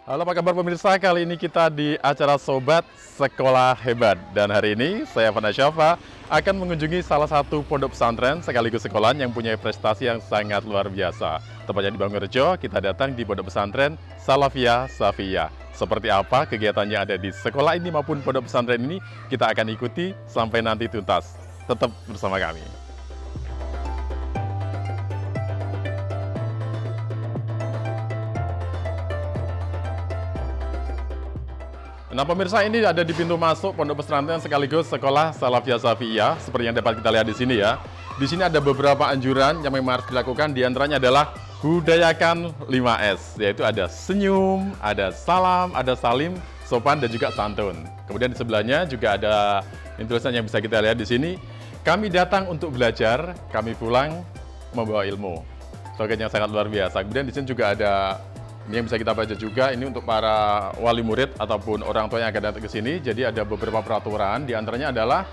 Halo apa kabar pemirsa, kali ini kita di acara Sobat Sekolah Hebat. Dan hari ini saya Fana Syafa akan mengunjungi salah satu pondok pesantren sekaligus sekolah yang punya prestasi yang sangat luar biasa. Tepatnya di Bangurejo, kita datang di pondok pesantren Salafiyah Shafiyah. Seperti apa kegiatannya ada di sekolah ini maupun pondok pesantren ini, kita akan ikuti sampai nanti tuntas. Tetap bersama kami. Nah pemirsa, ini ada di pintu masuk pondok pesantren sekaligus sekolah Salafiyah Shafiyah seperti yang dapat kita lihat di sini ya. Di sini ada beberapa anjuran yang memang harus dilakukan, di antaranya adalah budayakan 5S, yaitu ada senyum, ada salam, ada salim, sopan dan juga santun. Kemudian di sebelahnya juga ada tulisan yang bisa kita lihat di sini. Kami datang untuk belajar, kami pulang membawa ilmu. Slogan yang sangat luar biasa. Kemudian di sini juga ada ini yang bisa kita baca juga, ini untuk para wali murid ataupun orang tua yang akan datang ke sini. Jadi ada beberapa peraturan, di antaranya adalah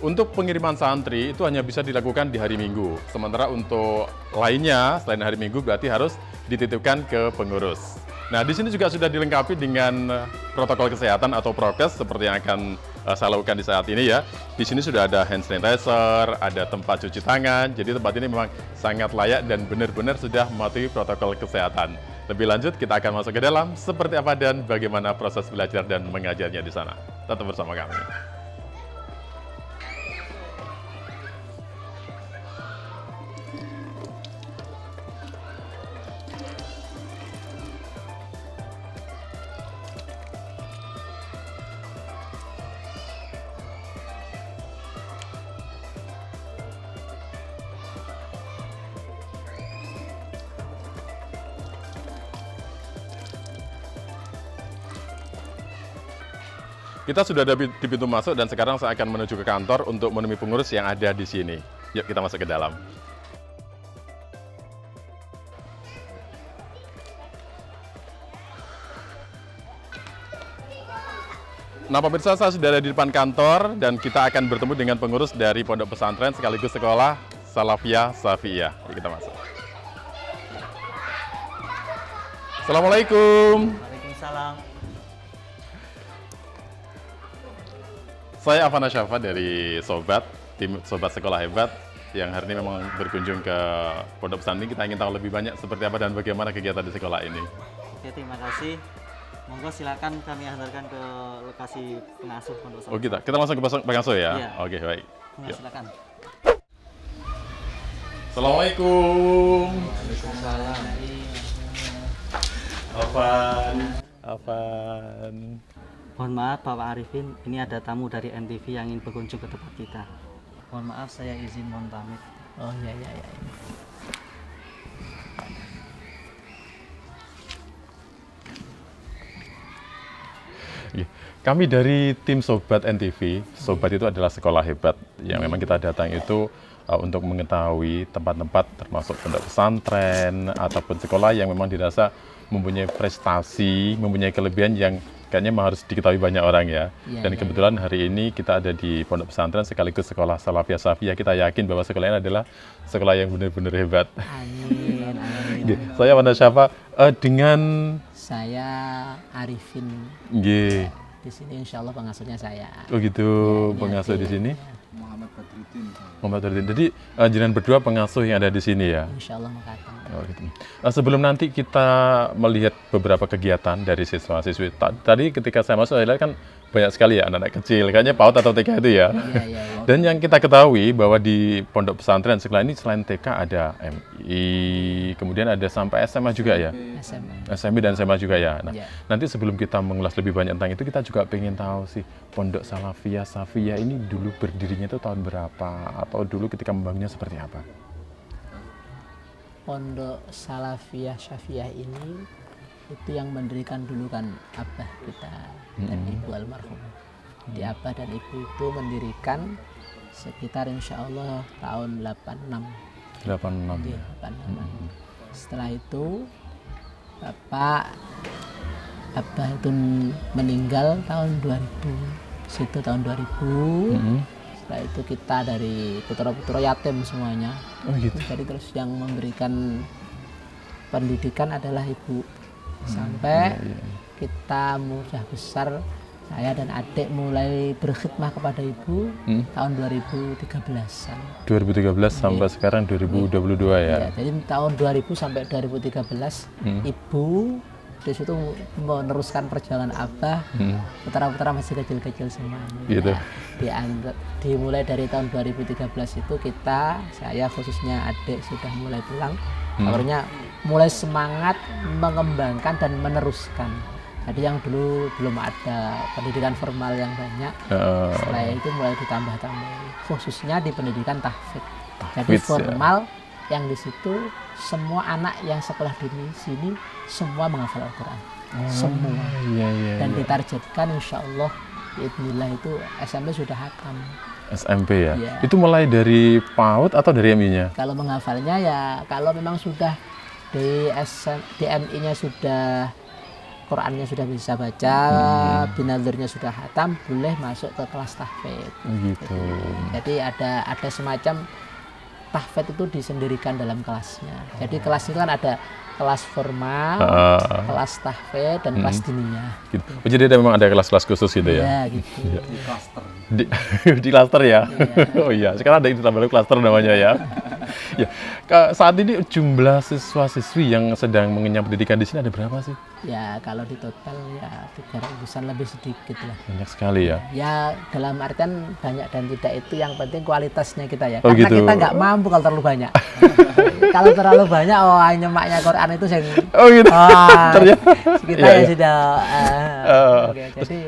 untuk pengiriman santri itu hanya bisa dilakukan di hari Minggu. Sementara untuk lainnya selain hari Minggu berarti harus dititipkan ke pengurus. Nah, di sini juga sudah dilengkapi dengan protokol kesehatan atau prokes seperti yang akan saya lakukan di saat ini ya. Di sini sudah ada hand sanitizer, ada tempat cuci tangan. Jadi tempat ini memang sangat layak dan benar-benar sudah mematuhi protokol kesehatan. Lebih lanjut kita akan masuk ke dalam seperti apa dan bagaimana proses belajar dan mengajarnya di sana. Tetap bersama kami. Kita sudah ada di pintu masuk dan sekarang saya akan menuju ke kantor untuk menemui pengurus yang ada di sini. Yuk kita masuk ke dalam. Nah pemirsa, saya sudah ada di depan kantor dan kita akan bertemu dengan pengurus dari pondok pesantren sekaligus sekolah Salafiyah Shafiyah. Yuk kita masuk. Assalamualaikum. Waalaikumsalam. Saya Fana Syafa dari tim Sobat Sekolah Hebat yang hari ini memang berkunjung ke pondok pesantren. Kita ingin tahu lebih banyak seperti apa dan bagaimana kegiatan di sekolah ini. Oke, terima kasih. Monggo silakan kami antarkan ke lokasi pengasuh pondok pesantren. Oh kita langsung ke pengasuh ya? Iya. Oke baik. Monggo Yuk. silakan. Assalamualaikum. Waalaikumsalam. Afan. Mohon maaf Bapak Arifin, ini ada tamu dari NTV yang ingin berkunjung ke tempat kita. Mohon maaf, saya izin mohon pamit. Oh iya. Iya. Kami dari tim Sobat NTV, Sobat itu adalah sekolah hebat yang memang kita datang itu untuk mengetahui tempat-tempat termasuk pondok pesantren ataupun sekolah yang memang dirasa mempunyai prestasi, mempunyai kelebihan yang kayaknya memang harus diketahui banyak orang ya. Dan kebetulan hari ini kita ada di pondok pesantren sekaligus sekolah Salafiyah Shafiyah. Kita yakin bahwa sekolah ini adalah sekolah yang benar-benar hebat. Amin. Saya Fana Syafa dengan Saya Arifin. G. Di sini insya Allah pengasuhnya saya. Oh gitu, Ya, pengasuh ya, di sini. Muhammad Badruddin. Muhammad Badruddin. Jadi jenengan berdua pengasuh yang ada di sini ya. Insya Allah makasih. Oh, gitu. Sebelum nanti kita melihat beberapa kegiatan dari siswa-siswi. Tadi ketika saya masuk, saya lihat kan banyak sekali ya anak-anak kecil. Kayaknya PAUD atau TK itu ya. Iya. Dan yang kita ketahui bahwa di pondok pesantren sekolah ini selain TK ada MI, kemudian ada sampai SMA juga ya. SMA. SMI dan SMA juga ya. Nah, Iya. nanti sebelum kita mengulas lebih banyak tentang itu, kita juga pengen tahu sih Pondok Salafiyah Shafiyah ini dulu berdirinya itu tahun berapa atau dulu ketika membangunnya seperti apa? Pondok Salafiyah Shafiyah ini itu yang mendirikan dulu kan abah kita dan ibu almarhum. Di abah dan ibu itu mendirikan sekitar insya Allah tahun 86. 86. Iya, 86. Setelah itu Abah itu meninggal tahun 2000. Situ tahun 2000. Setelah itu kita dari putra-putra yatim semuanya. Oh gitu. Jadi terus yang memberikan pendidikan adalah ibu. Sampai kita sudah besar, saya dan adik mulai berkhidmah kepada ibu tahun 2013-an. 2013 sampai sekarang 2022 ya. Ya, jadi tahun 2000 sampai 2013 ibu di situ meneruskan perjalanan Abah. Putra-putra masih kecil-kecil semuanya. Gitu. Dimulai dari tahun 2013 itu saya khususnya adik sudah mulai pulang. Akhirnya mulai semangat mengembangkan dan meneruskan. Jadi yang dulu belum ada pendidikan formal yang banyak, setelah itu mulai ditambah-tambah, khususnya di pendidikan tahfidz. Jadi formal yang di situ semua anak yang sekolah di sini semua menghafal Al-Quran, semua. Dan ditargetkan insya Allah, Bismillah itu SMP sudah hatam. SMP ya? Itu mulai dari PAUD atau dari MI-nya? Kalau menghafalnya ya, kalau memang sudah di MI-nya sudah Qurannya sudah bisa baca, binadzirnya sudah hatam, boleh masuk ke kelas tahfidz. Gitu. Jadi ada semacam tahfidz itu disendirikan dalam kelasnya. Jadi kelas itu kan ada kelas formal, kelas tahfidz, dan kelas diniyah. Gitu. Jadi memang ada kelas-kelas khusus gitu ya? Ya, gitu. Di klaster. Di klaster ya? Oh iya, sekarang ada yang ditambah klaster namanya ya. Ya, saat ini jumlah siswa-siswi yang sedang mengenyam pendidikan di sini ada berapa sih? Ya, kalau di total ya 300-an lebih sedikit lah. Banyak sekali ya? Ya, dalam artian banyak dan tidak itu, yang penting kualitasnya kita ya. Oh, Karena gitu. kita nggak mampu kalau terlalu banyak. Kalau terlalu banyak, nyemaknya Quran itu yang oh gitu. Ternyata kita Iya, ya iya. sudah oke. Jadi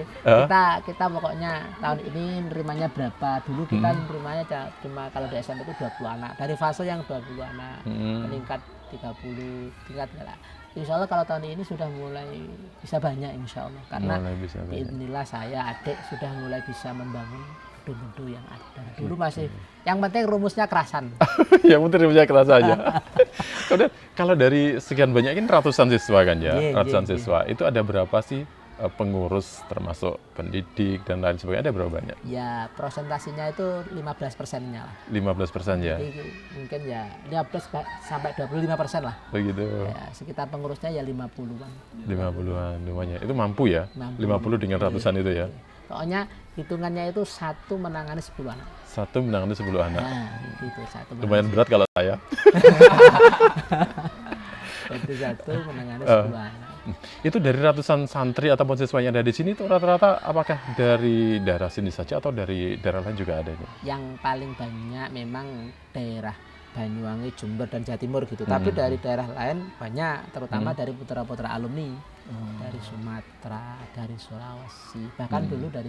kita pokoknya tahun ini nerimanya berapa. Dulu kita nerimanya cuma kalau di SMP itu 20 anak. Dari fase yang 20 anak meningkat 30 tingkat lah. Insya Allah kalau tahun ini sudah mulai bisa banyak insya Allah. Karena inilah saya adik sudah mulai bisa membangun gedung-gedung yang ada. Dulu masih yang penting rumusnya kerasan. Yang penting rumusnya keras aja. Kemudian kalau dari sekian banyak ini ratusan siswa kan ya? Ratusan siswa. Itu ada berapa sih pengurus termasuk pendidik dan lain sebagainya, ada berapa banyak? Ya persentasinya itu 15%-nya lah. 15% ya? Jadi mungkin ya 15 sampai 25% lah. Begitu. Ya, sekitar pengurusnya ya 50-an. 50-an lumayan. Itu mampu ya? Mampu. 50 dengan ratusan itu ya? Pokoknya hitungannya itu satu menangani 10 anak. Satu menangani 10 anak. Nah, itu satu. Lumayan berat kalau saya. Itu satu menangani 10 anak. Itu dari ratusan santri ataupun siswa yang ada di sini itu rata-rata apakah dari daerah sini saja atau dari daerah lain juga ada ini? Yang paling banyak memang daerah Banyuwangi, Jember, dan Jawa Timur gitu. Tapi dari daerah lain banyak, terutama dari putra-putra alumni. Dari Sumatera, dari Sulawesi, bahkan dulu dari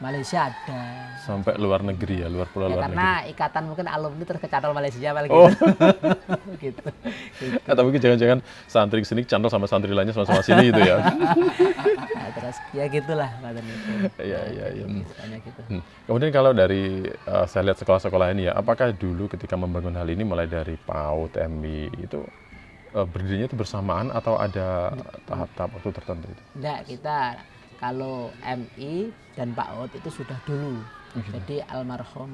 Malaysia ada. Sampai luar negeri ya, luar pulau luar karena negeri. ikatan mungkin alumni terus kecantol Malaysia paling Oh. gitu. Atau mungkin jangan-jangan santri sini cantol sama santri lainnya sama-sama sini gitu ya. Nah, terus ya gitulah itu. Iya. Gitu. Kemudian kalau dari saya lihat sekolah-sekolah ini ya, apakah dulu ketika membangun hal ini mulai dari PAUD, MI itu berdirinya itu bersamaan atau ada tahap-tahap waktu tertentu itu? Enggak, kita kalau MI dan PAUD itu sudah dulu. Jadi almarhum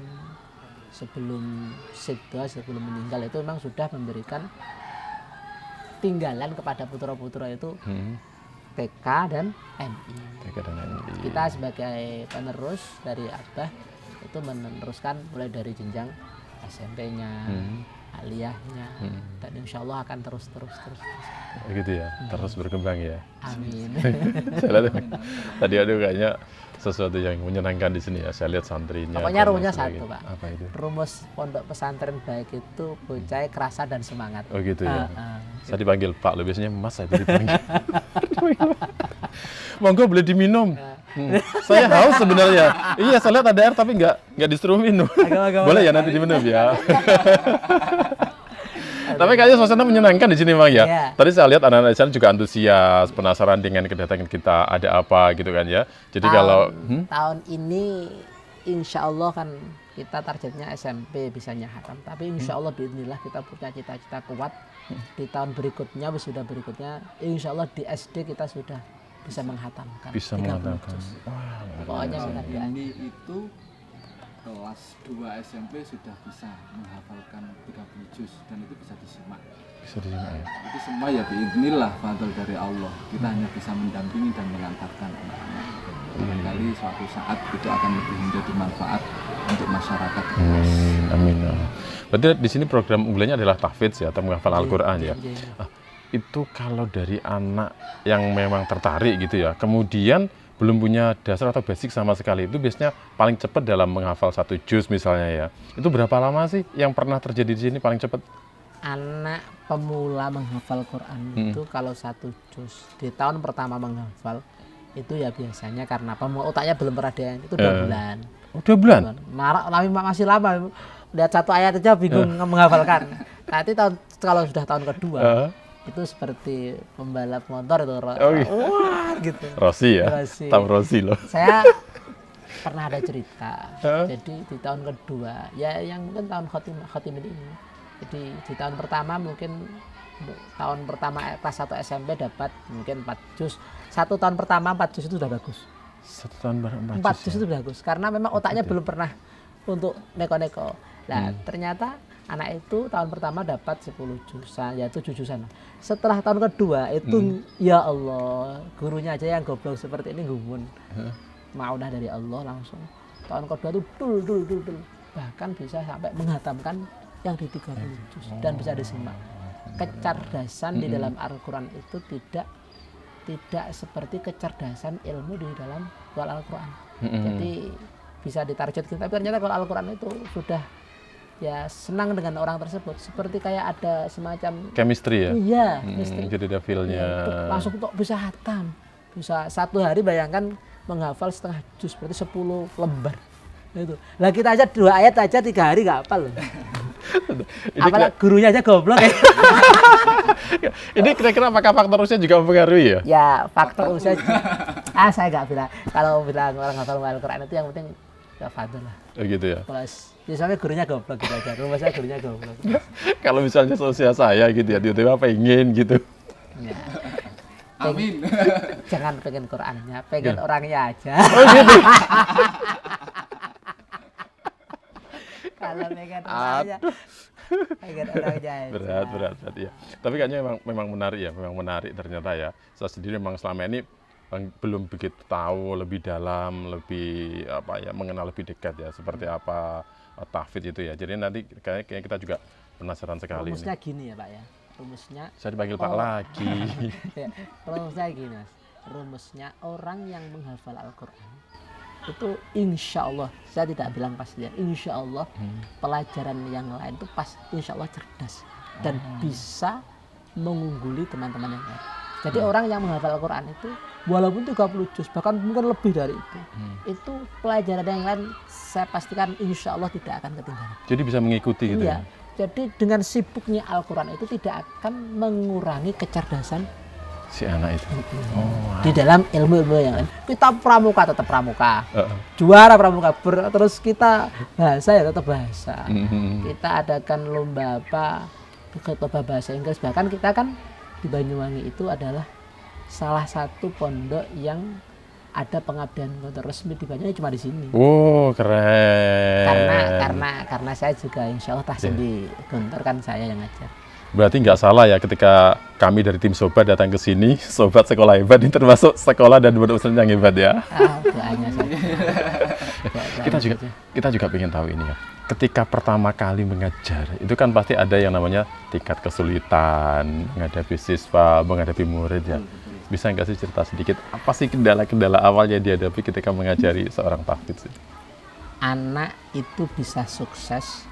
sebelum Sidra, sebelum meninggal itu memang sudah memberikan tinggalan kepada putra-putra itu TK dan MI. TK dan MI. Kita sebagai penerus dari Abah itu meneruskan mulai dari jenjang SMP-nya, aliyahnya, dan insya Allah akan terus. Gitu ya, terus berkembang ya. Amin. Saya lihat tadi kayaknya sesuatu yang menyenangkan di sini ya. Saya lihat santrinya. Pokoknya rumusnya satu, Pak. Apa itu? Rumus pondok pesantren baik itu bocah kerasa dan semangat. Oh gitu ya. Saya dipanggil Pak, lo biasanya Mas saya dipanggil. Monggo boleh diminum. Saya haus sebenarnya. Iya, saya lihat ada air tapi nggak disuruh minum. Boleh ya nanti diminum ya. Tapi kayaknya suasana menyenangkan di sini, Bang ya. Yeah. Tadi saya lihat anak-anak di sana juga antusias, penasaran dengan kedatangan kita, ada apa gitu kan ya. Jadi tahun ini insya Allah kan kita targetnya SMP bisanya hatam. Tapi insya Allah bismillah kita punya cita-cita kuat. Di tahun berikutnya, wisuda berikutnya, insya Allah di SD kita sudah bisa menghatamkan. Bisa 30 menghatamkan. juz. Pokoknya ini itu kelas 2 SMP sudah bisa menghafalkan 30 juz dan itu bisa disimak. Bisa disimak ya. Itu semua ya biidznillah fadl dari Allah. Kita hanya bisa mendampingi dan mengantarkan anak-anak. Barangkali suatu saat itu akan lebih menjadi manfaat untuk masyarakat. Amin. Berarti di sini program unggulannya adalah tahfidz ya, atau menghafal Al-Qur'an ya. Itu kalau dari anak yang memang tertarik gitu ya, kemudian belum punya dasar atau basic sama sekali, itu biasanya paling cepat dalam menghafal 1 juz misalnya ya. Itu berapa lama sih yang pernah terjadi di sini paling cepat? Anak pemula menghafal Quran itu kalau 1 juz di tahun pertama menghafal itu ya biasanya karena otaknya belum pernah ada, itu 2 bulan. Oh, 2 bulan? Masih lama, lihat 1 ayat aja bingung menghafalkan. Nanti kalau sudah tahun kedua itu seperti pembalap motor itu, wah gitu. Rossi ya, Tam Rossi loh. Saya pernah ada cerita. Jadi di tahun kedua, ya yang mungkin tahun khotimin ini. Jadi di tahun pertama mungkin kelas 1 SMP dapat mungkin 4 juz. 1 tahun pertama 4 juz itu sudah bagus. 1 tahun 4 juz itu bagus karena memang otaknya belum pernah untuk neko-neko. Nah, ternyata anak itu tahun pertama dapat 10 juzan, ya 7 juzan. Setelah tahun kedua itu ya Allah, gurunya aja yang goblok seperti ini gumun. Maudah dari Allah langsung. Tahun kedua itu dul. Bahkan bisa sampai menghatamkan yang di 30 juz dan bisa disimak. Kecerdasan di dalam Al-Qur'an itu tidak seperti kecerdasan ilmu di dalam Al-Qur'an. Jadi bisa ditarget kita, tapi ternyata kalau Al-Qur'an itu sudah ya senang dengan orang tersebut, seperti kayak ada semacam chemistry ya. Iya, chemistry. Jadi ada feel-nya. Langsung kok bisa hatam. Bisa 1 hari bayangkan menghafal setengah juz berarti 10 lembar. Itu. Lah kita aja 2 ayat aja 3 hari enggak hafal loh. Apalagi gurunya aja goblok ya. Ini kira-kira apakah faktor usia juga mempengaruhi ya? Ya, faktor usia. Saya enggak bilang. Kalau bilang orang hafal Al-Qur'an itu yang penting ya fadl lah. Oh gitu ya. Misalnya gurunya goblok gitu aja. Rumah saya gurunya goblok. Kalau misalnya seusia saya gitu ya, tiba-tiba pengen gitu. Ya. Amin. Jangan pengen Qur'annya, pengen orangnya aja. Oh gitu. Kalau pengen orangnya, pengen orangnya aja. Berat ya. Tapi kayaknya memang menarik ya, memang menarik ternyata ya. Saya sendiri memang selama ini belum begitu tahu lebih dalam, lebih mengenal lebih dekat ya seperti apa tahfidz itu ya. Jadi nanti kayaknya kita juga penasaran sekali. Rumusnya gini ya Pak ya. Rumusnya saya dipanggil Pak lagi. Ya, rumusnya gini Mas. Rumusnya orang yang menghafal Al-Qur'an itu insya Allah, saya tidak bilang pasti ya, insya Allah pelajaran yang lain itu insya Allah cerdas dan bisa mengungguli teman-teman yang lain. Jadi orang yang menghafal Al-Qur'an itu walaupun 30 juz bahkan mungkin lebih dari itu pelajaran yang lain saya pastikan insya Allah tidak akan ketinggalan. Jadi bisa mengikuti gitu ya. Jadi dengan sibuknya Al-Qur'an itu tidak akan mengurangi kecerdasan si anak itu. Di dalam ilmu-ilmu yang lain. Kita pramuka tetap pramuka. Juara pramuka. Terus kita bahasa ya tetap bahasa. Kita adakan lomba bahasa Inggris. Bahkan kita kan di Banyuwangi itu adalah salah satu pondok yang ada pengabdian kantor resmi di Banyuwangi cuma di sini. Oh, keren. Karena saya juga insya Allah tahsin di Gontor kan saya yang ngajar. Berarti nggak salah ya ketika kami dari tim Sobat datang ke sini, Sobat Sekolah Hebat ini termasuk sekolah dan pondok pesantren yang hebat ya. Doanya saja. Kita juga ingin tahu ini ya. Ketika pertama kali mengajar, itu kan pasti ada yang namanya tingkat kesulitan, menghadapi siswa, menghadapi murid ya. Bisa nggak sih cerita sedikit, apa sih kendala-kendala awal yang dihadapi ketika mengajari seorang tahfidz? Anak itu bisa sukses,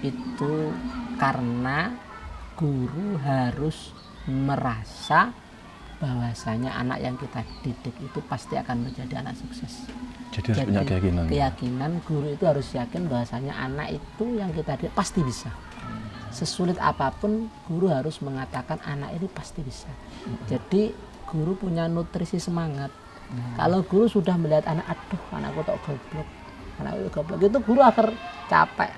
itu karena guru harus merasa bahwasanya anak yang kita didik itu pasti akan menjadi anak sukses. Jadi harus punya keyakinan. Keyakinan guru itu harus yakin bahwasanya anak itu yang kita didik pasti bisa. Sesulit apapun guru harus mengatakan anak ini pasti bisa. Jadi guru punya nutrisi semangat. Kalau guru sudah melihat anak, aduh anakku tak goblok, itu guru akan capek.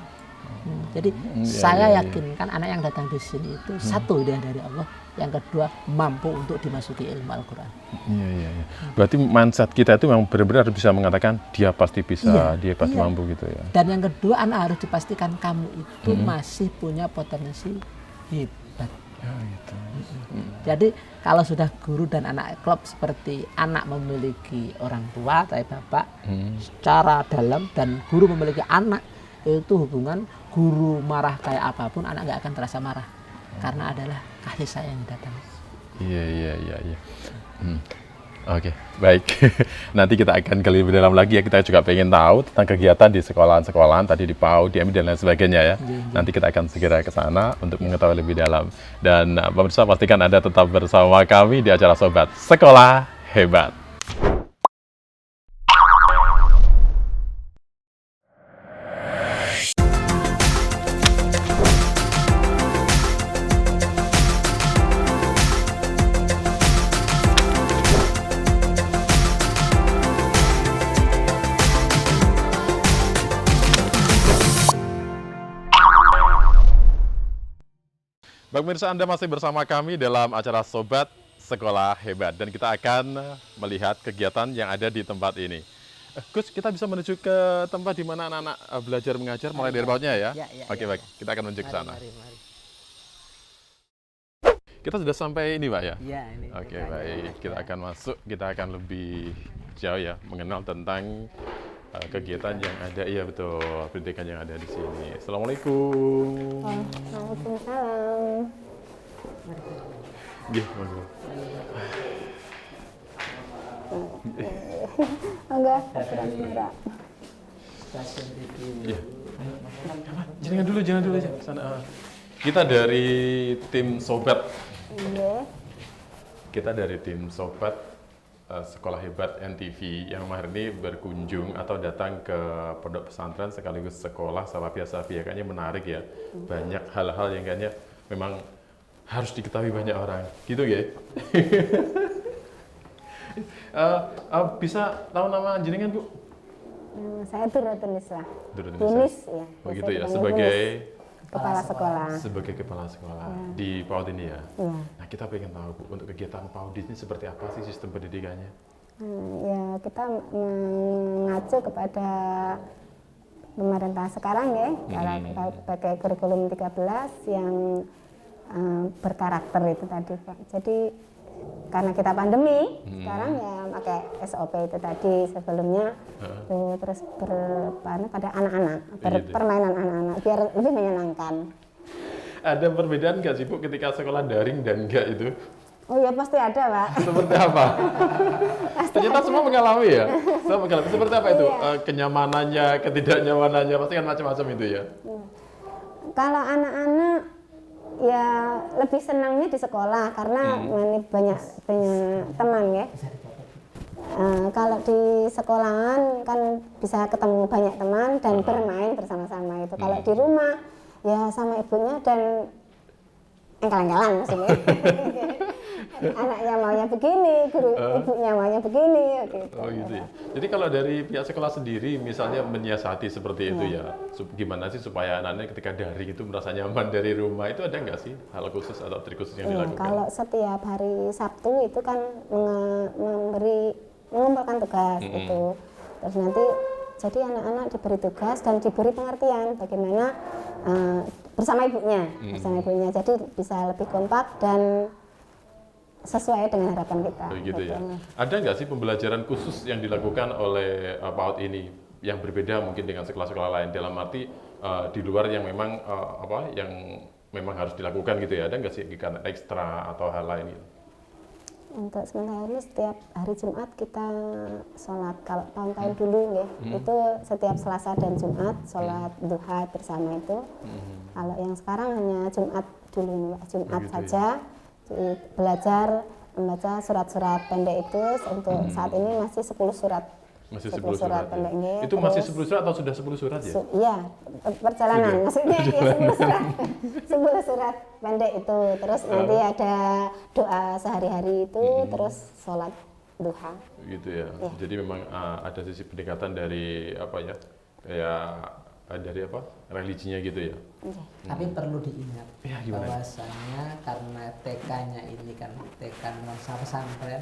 Jadi saya yakinkan anak yang datang di sini itu satu hidayah dari Allah, yang kedua mampu untuk dimasuki ilmu Al-Quran. Iya. Berarti mindset kita itu memang benar-benar bisa mengatakan dia pasti bisa, dia pasti mampu gitu ya. Dan yang kedua anak harus dipastikan kamu itu masih punya potensi hebat. Gitu. Jadi kalau sudah guru dan anak klop seperti anak memiliki orang tua, kayak bapak, secara dalam, dan guru memiliki anak, itu hubungan guru marah kayak apapun anak nggak akan terasa marah, karena adalah kasih sayang yang datang. Iya. Oke, baik. Nanti kita akan gali lebih dalam lagi ya. Kita juga pengen tahu tentang kegiatan di sekolahan-sekolahan tadi di PAUD, di MI dan lain sebagainya ya. Nanti kita akan segera ke sana untuk mengetahui lebih dalam. Dan pemirsa pastikan Anda tetap bersama kami di acara Sobat Sekolah Hebat. Baik pemirsa, Anda masih bersama kami dalam acara Sobat Sekolah Hebat. Dan kita akan melihat kegiatan yang ada di tempat ini. Gus, kita bisa menuju ke tempat di mana anak-anak belajar mengajar mulai dari bawahnya ya? Oke, baik. Kita akan menuju ke sana. Mari. Kita sudah sampai ini Pak ya? Iya, ini. Oke, baik. Kita akan masuk, kita akan lebih jauh ya, mengenal tentang kegiatan yang ada. Iya betul, pendidikan yang ada di sini. Assalamualaikum. Waalaikumsalam. Iya, monggo. Enggak, aturan merah. Iya. Jangan dulu aja. Sana. Kita dari tim Sobat. Iya. Kita dari tim Sobat Sekolah Hebat NTV yang hari ini berkunjung atau datang ke pondok pesantren sekaligus sekolah Salafiyah Shafiyah. Kayaknya menarik ya. Banyak hal-hal yang kayaknya memang harus diketahui banyak orang. Gitu ya. Bisa tahu nama jenengan Bu? Saya Tunis lah. Tunis ya. Oh gitu ya, Saya sebagai kepala sekolah. sebagai kepala sekolah di PAUD ini ya. Iya. Nah kita pengen tahu Bu, untuk kegiatan PAUD ini seperti apa sih sistem pendidikannya? Ya kita mengacu kepada pemerintah sekarang ya, kalau kita pakai kurikulum 13 yang berkarakter itu tadi Pak. Jadi karena kita pandemi, sekarang ya pakai SOP itu tadi sebelumnya, terus pada anak-anak, permainan anak-anak biar lebih menyenangkan. Ada perbedaan nggak sih Bu ketika sekolah daring dan enggak itu? Oh ya pasti ada Pak. Seperti apa? Ternyata semua mengalami ya? Semua mengalami. Seperti apa itu? Kenyamanannya, ketidaknyamanannya, pasti kan macam-macam itu ya? Kalau anak-anak ya lebih senangnya di sekolah karena banyak teman ya. Kalau di sekolahan kan bisa ketemu banyak teman dan bermain bersama-sama itu. Kalau di rumah ya sama ibunya dan engkal-engkalan maksudnya. Anaknya maunya begini, ibunya maunya begini gitu. Oh gitu ya. Jadi kalau dari pihak sekolah sendiri misalnya menyiasati seperti itu ya, gimana sih supaya anaknya ketika daring itu merasa nyaman dari rumah, itu ada nggak sih hal khusus atau trik khusus yang dilakukan? Kalau setiap hari Sabtu itu kan mengumpulkan tugas gitu. Terus nanti jadi anak-anak diberi tugas dan diberi pengertian bagaimana bersama ibunya, jadi bisa lebih kompak dan sesuai dengan harapan kita. Begitu ya. Ada nggak sih pembelajaran khusus yang dilakukan oleh PAUD ini yang berbeda mungkin dengan sekolah-sekolah lain, dalam arti di luar yang memang yang memang harus dilakukan gitu ya? Ada nggak sih kegiatan ekstra atau hal lain gitu? Untuk sementara ini setiap hari Jumat kita sholat. Kalau tahun-tahun dulu ya, itu setiap Selasa dan Jumat sholat duha bersama itu. Kalau yang sekarang hanya Jumat dulu, Jumat saja. Belajar membaca surat-surat pendek itu untuk saat ini masih 10 surat. Masih 10 surat pendeknya. Itu masih 10 surat atau sudah 10 surat ya? Iya, perjalanan. Maksudnya ya 10 surat. 10 surat pendek itu. Terus nanti ada doa sehari-hari itu, terus sholat duha. Gitu ya. Jadi memang ada sisi pendekatan dari kayak dari apa religinya gitu ya. Tapi perlu diingat Ya, gimana? bahwasanya karena TK-nya ini kan TK nuansa pesantren,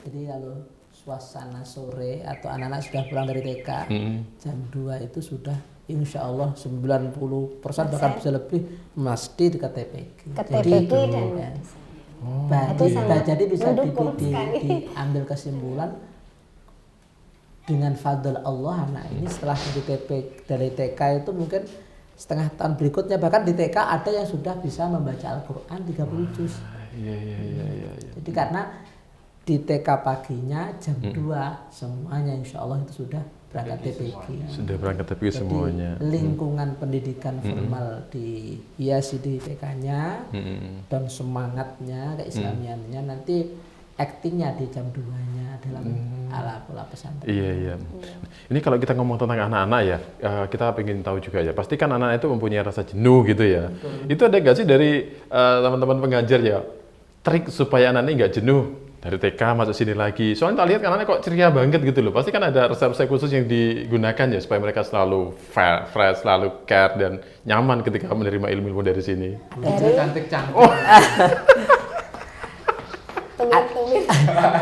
jadi kalau suasana sore atau anak-anak sudah pulang dari TK jam 2 itu sudah insya Allah 90% bahkan bisa lebih mesti ke TPG. Ke Jadi, TPG dan ya, Itu sangat jadi bisa mendukung sekali. diambil kesimpulan dengan fadl Allah anak ini setelah dari TK itu mungkin setengah tahun berikutnya, bahkan di TK ada yang sudah bisa membaca Al-Quran 30 juz. Iya. Jadi karena di TK paginya jam 2 semuanya insya Allah itu sudah berangkat TPG. Sudah berangkat TPG semuanya. Lingkungan pendidikan formal dihiasi di TK-nya dan semangatnya keislamiannya nanti aktingnya di jam 2-nya dalam ala pola pesantren. Iya. Ini kalau kita ngomong tentang anak-anak ya, kita pengen tahu juga ya. Pasti kan anak itu mempunyai rasa jenuh gitu ya. Itu ada nggak sih dari teman-teman pengajar ya, trik supaya anak ini nggak jenuh dari TK masuk sini lagi? Soalnya tak lihat kan anak kok ceria banget gitu loh. Pasti kan ada resep-resep khusus yang digunakan ya supaya mereka selalu fresh, selalu care dan nyaman ketika menerima ilmu dari sini. Cantik-cantik.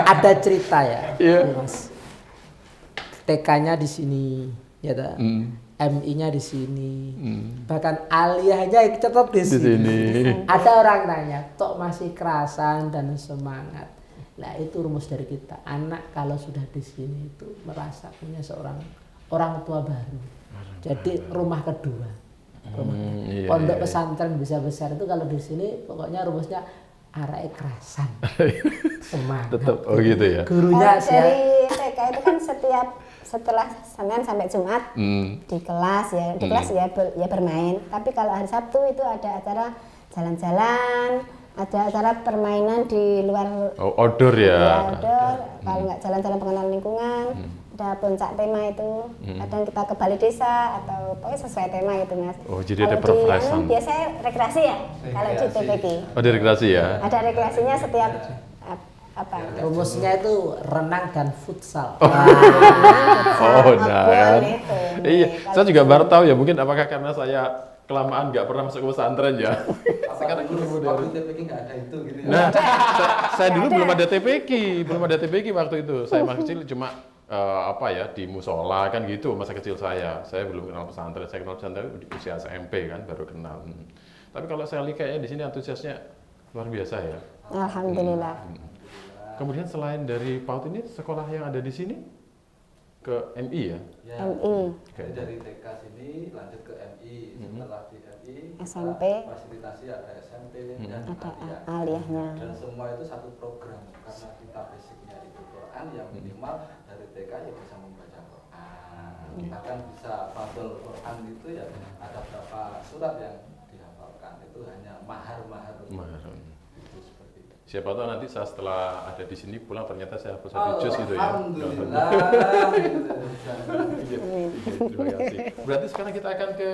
Ada cerita ya, Iya. Mas. TK-nya di sini, ya ta? MI-nya di sini, bahkan aliyahnya tetap di sini. Ada orang tanya, kok masih kerasan dan semangat? Nah itu rumus dari kita. Anak kalau sudah di sini itu merasa punya seorang orang tua baru. Jadi rumah kedua. Pondok pesantren bisa besar itu kalau di sini pokoknya rumusnya arek kerasan. Semangat. Tetap, oh gitu ya. Gurunya dari TK itu kan setelah Senin sampai Jumat di kelas ya, ya bermain. Tapi kalau hari Sabtu itu ada acara jalan-jalan, ada acara permainan di luar. Oh, outdoor ya. Outdoor. Kalau nggak jalan-jalan pengenalan lingkungan, ada puncak tema itu. Kadang kita ke balai desa atau pokoknya sesuai tema itu Mas. Oh, jadi ada Kalau di perfresan. biasanya rekreasi ya. Kalau di TPG Oh, di rekreasi ya. ada rekreasinya setiap apa? rumusnya itu renang dan futsal. Oh, nah kan. Itu. Iya, saya juga baru tahu ya, mungkin apakah karena saya kelamaan nggak pernah masuk ke pesantren ya. Sekarang Waktu TPG nggak ada itu gitu ya. Nah, saya dulu belum ada TPG waktu itu. Saya masih kecil cuma di musola kan gitu masa kecil saya. Saya belum kenal pesantren. Saya kenal pesantren di usia SMP kan baru kenal. Tapi kalau saya lihat kayaknya di sini antusiasnya luar biasa ya. Alhamdulillah. Kemudian selain dari PAUD ini sekolah yang ada di sini ke MI ya? MI. Jadi dari TK sini lanjut ke MI. Setelah di MI SMP. fasilitasi ada SMP dan Ada aliyah. aliyahnya. Dan semua itu satu program karena kita basicnya itu Quran yang minimal dari TK ya bisa membaca Quran. Bahkan bisa fadl Quran itu ya ada berapa surat yang dihafalkan itu hanya mahar. Itu seperti itu. Siapa tahu nanti saya setelah ada di sini pulang ternyata saya hafal satu juz gitu ya. Alhamdulillah. Terima kasih. Berarti sekarang kita akan ke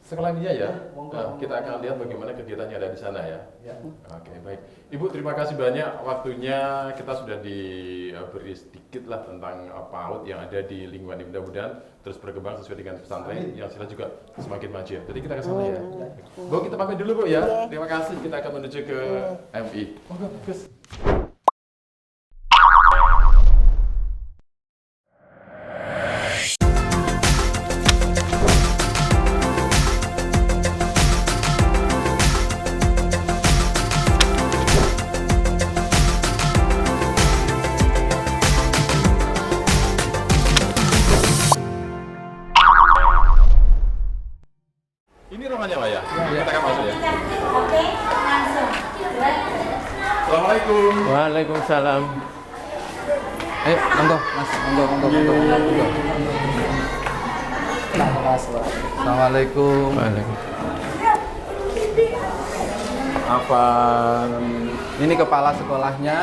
sekolah dia ya. Monggo. Kita akan lihat bagaimana kegiatannya ada di sana ya. Ya. Oke, baik. Ibu terima kasih banyak waktunya. Kita sudah diberi sedikit lah tentang PAUD yang ada di lingkungan ini. Mudah-mudahan terus berkembang sesuai dengan pesantren yang sila juga semakin maju ya. Jadi kita ke sana ya. Bu, kita pamit dulu Bu ya. Terima kasih. Kita akan menuju ke MI. Monggo, Gus. Ini rumahnya Pak ya? Kita akan masuk ya. Oke, langsung. Assalamualaikum. Waalaikumsalam. Ayo, monggo, Mas. Monggo. Assalamualaikum. Apa? Ini kepala sekolahnya,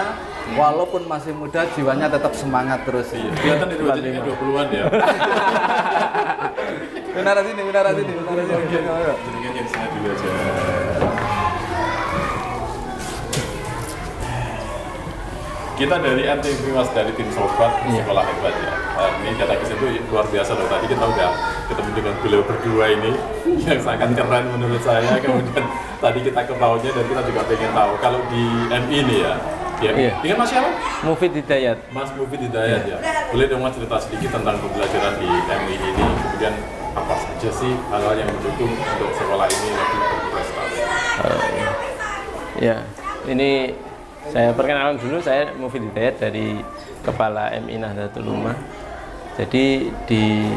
walaupun masih muda, jiwanya tetap semangat terus. Kelihatan itu wajahnya 20-an ya. Benar sini. Jadi yang saya dulu aja. Kita dari NTV Mas, dari tim Sobat Sekolah Hebat ya. Ini data kisah itu luar biasa loh. Tadi kita udah ketemu dengan beliau berdua ini yang sangat keren menurut saya. Kemudian tadi kita ke bawahnya dan kita juga pengen tahu kalau di MI ini ya. Dengan Mas siapa? Mufid Hidayat. Mas Mufid Hidayat ya. Boleh dong Mas cerita sedikit tentang pembelajaran di MI ini. Kemudian apa saja sih hal-hal yang mendukung untuk sekolah ini lebih berprestasi? Ya, ini saya perkenalkan dulu, saya Mufid Hidayat dari Kepala MI Nahdlatul Ummah. Jadi di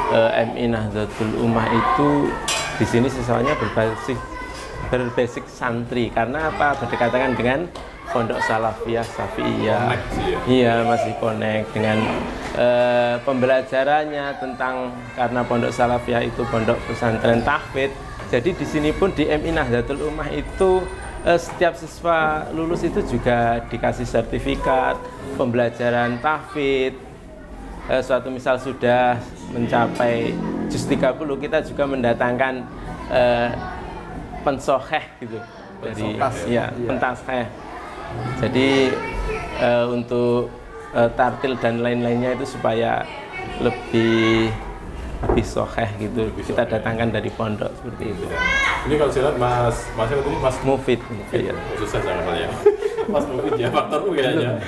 MI Nahdlatul Ummah itu di sini siswanya berbasis santri, karena apa? Berdekatan dengan Pondok Salafiyah Syafi'iyah. Iya, masih connect dengan pembelajarannya tentang, karena Pondok Salafiyah itu pondok pesantren tahfidz. Jadi di sini pun di MI Nahdlatul Ummah itu setiap siswa lulus itu juga dikasih sertifikat pembelajaran tahfidz. Suatu misal sudah mencapai juz 30, kita juga mendatangkan pensoheh gitu dari pentaskheh. Jadi untuk tartil dan lain-lainnya itu supaya lebih soheh gitu, kita datangkan dari pondok seperti itu. Ini kalau saya lihat Mas tadi Mas Mufid. Iya. Susah jangan ya. Mas Mufid ya, faktor kayaknya.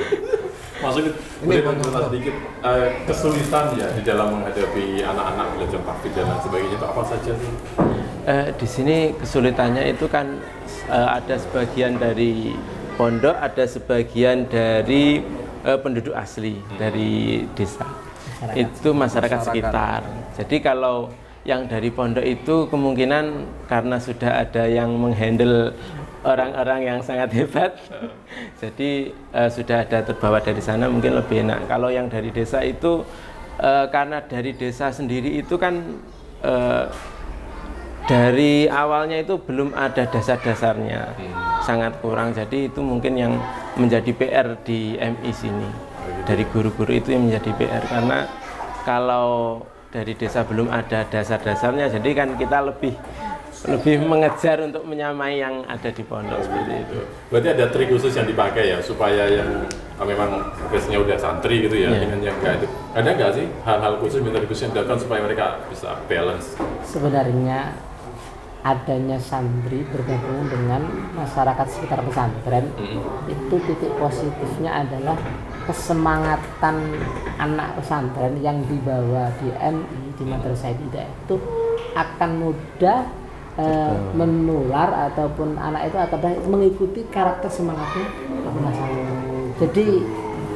Mas Mufid, boleh menceritakan sedikit kesulitan ya di dalam menghadapi anak-anak belajar tahfidz dan lain sebagainya itu apa saja sih? Di sini kesulitannya itu kan ada sebagian dari pondok, ada sebagian dari penduduk asli dari desa. Itu masyarakat sekitar. Jadi kalau yang dari pondok itu kemungkinan karena sudah ada yang menghandle orang-orang yang sangat hebat, jadi sudah ada terbawa dari sana, mungkin lebih enak. Kalau yang dari desa itu karena dari desa sendiri itu kan dari awalnya itu belum ada dasar-dasarnya, sangat kurang. Jadi itu mungkin yang menjadi PR di MI sini. Dari guru-guru itu yang menjadi PR, karena kalau dari desa belum ada dasar-dasarnya, jadi kan kita lebih mengejar untuk menyamai yang ada di pondok seperti itu. Berarti ada trik khusus yang dipakai ya supaya yang memang biasanya udah santri gitu ya, dengan yang enggak itu. Ada nggak sih hal-hal khusus yang dilakukan supaya mereka bisa balance? Sebenarnya adanya santri bergabung dengan masyarakat sekitar pesantren, itu titik positifnya adalah kesemangatan anak pesantren yang dibawa di MI, di Madrasah Hidayah itu akan mudah menular, ataupun anak itu akan mengikuti karakter semangatnya. Jadi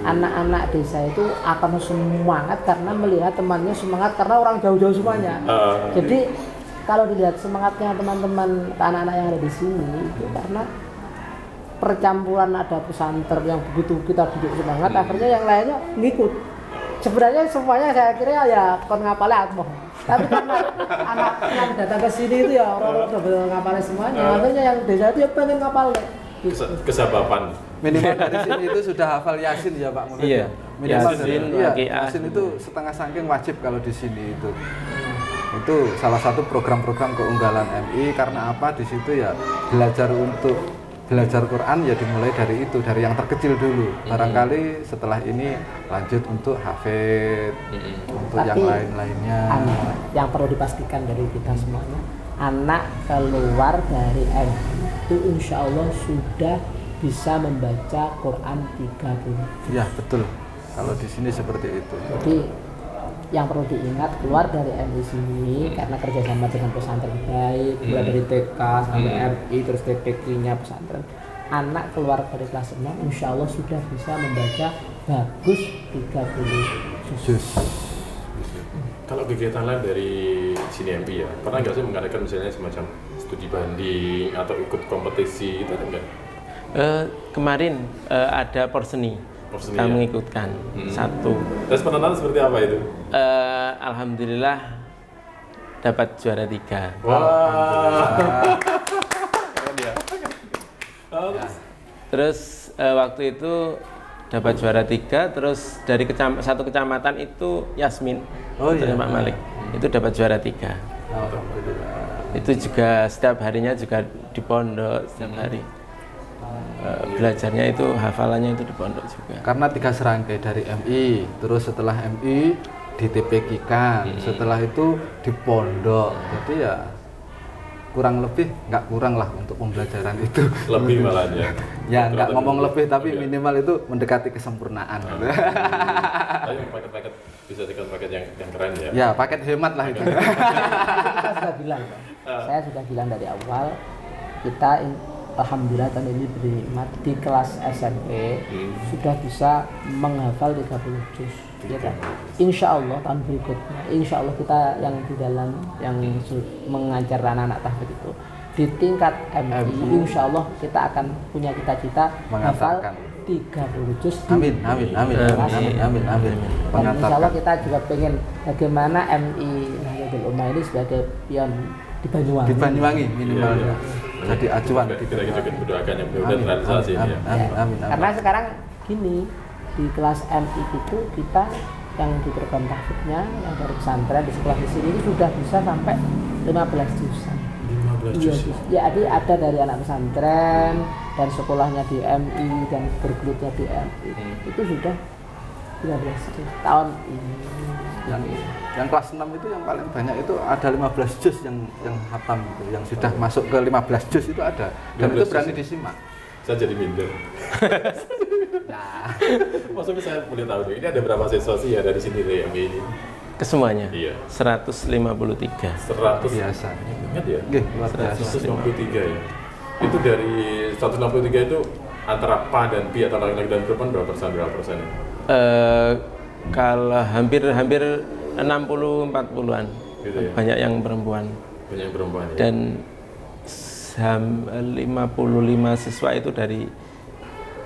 anak-anak desa itu akan semangat karena melihat temannya semangat, karena orang jauh-jauh semuanya. Jadi kalau dilihat semangatnya teman-teman anak-anak yang ada di sini itu karena percampuran, ada pesantren yang begitu kita duduk semangat, akhirnya yang lainnya ngikut. Sebenarnya semuanya saya kira ya kon ngapalnya atmoh, tapi karena anak yang datang ke sini itu ya orang-orang udah ngapalnya semuanya, akhirnya yang desa itu ya pengen ngapalnya. Kesabapan. Minimal dari sini itu sudah hafal Yasin ya Pak Mufid. Iya. Minimal Yasin, Yasin itu setengah sangking wajib kalau di sini itu. Itu salah satu program-program keunggulan MI, karena apa? Di situ ya belajar Quran ya dimulai dari itu, dari yang terkecil dulu. Barangkali setelah ini lanjut untuk hafid, untuk yang lain-lainnya. Yang perlu dipastikan dari kita semuanya, anak keluar dari MI itu insya Allah sudah bisa membaca Quran 30. Ya betul, kalau di sini seperti itu. Jadi yang perlu diingat, keluar dari MI sini karena kerjasama dengan pesantren baik, mulai dari TK sampai MI terus TPQ-nya pesantren, anak keluar dari kelas 6 insya Allah sudah bisa membaca bagus 30 juz. Kalau kegiatan lain dari sini MI ya, pernah nggak sih mengadakan misalnya semacam studi banding atau ikut kompetisi itu ada nggak? Kemarin ada porseni. Kita mengikutkan satu. Terus penonton seperti apa itu? Alhamdulillah dapat juara 3. Wah. Terus waktu itu dapat juara 3, terus dari satu kecamatan itu Yasmin, Pak Malik, itu dapat juara 3. Itu juga setiap harinya juga di pondok setiap hari. belajarnya itu hafalannya itu di pondok juga. Karena 3 serangkai dari MI, terus setelah MI di TPQ kan, setelah itu di pondok. Jadi ya kurang lebih nggak kurang lah untuk pembelajaran itu. Lebih malah ya. Ya nggak ngomong lebih tapi Iya. minimal itu mendekati kesempurnaan. Tapi paket-paket bisa dikasih paket yang keren ya. Ya paket hemat lah itu. Kita sudah bilang, Pak. Saya sudah bilang dari awal, kita alhamdulillah tahun ini bernikmat di kelas SMP sudah bisa menghafal 30 juz. Ya kan? Insya Allah tahun berikutnya, insya Allah kita yang di dalam yang mengajar anak-anak tahfidz itu di tingkat MI, insya Allah kita akan punya cita-cita menghafal 30 juz. Amin. Dan insya Allah kita juga pengen bagaimana MI Nahdlatul Ummah ini sebagai pion di Banyuwangi. Di Banyuwangi minimal Iya. jadi acuan. Kita juga mendoakan yang mudah-mudahan realisasi ini ya. Amin. Karena sekarang gini, di kelas MI itu kita yang di program tahfidznya yang dari pesantren di sekolah di sini itu sudah bisa sampai 15 jusan. 15 juz. Ya, jadi ada dari anak pesantren dan sekolahnya di MI dan bergelutnya di MI itu sudah 15 juz tahun ini. Yang kelas 6 itu yang paling banyak itu ada 15 juz yang hatam itu, yang sudah masuk ke 15 juz itu ada. Dan itu 15 berani juz. disimak. Saya jadi minder. Nah, Maksudnya saya boleh tahu deh, ini ada berapa siswa sih ya dari sini deh yang ini? Kesemuanya? Iya. 153. 100 biasa. Ingat ya? Nggih, luar biasa. 153 ya. Itu dari 163 itu antara PA dan BI atau laki-laki dan perempuan berapa persen ya? Kalau hampir 60-40-an, Gitu ya? banyak yang perempuan. Banyak yang perempuan ya? Dan 55 siswa itu dari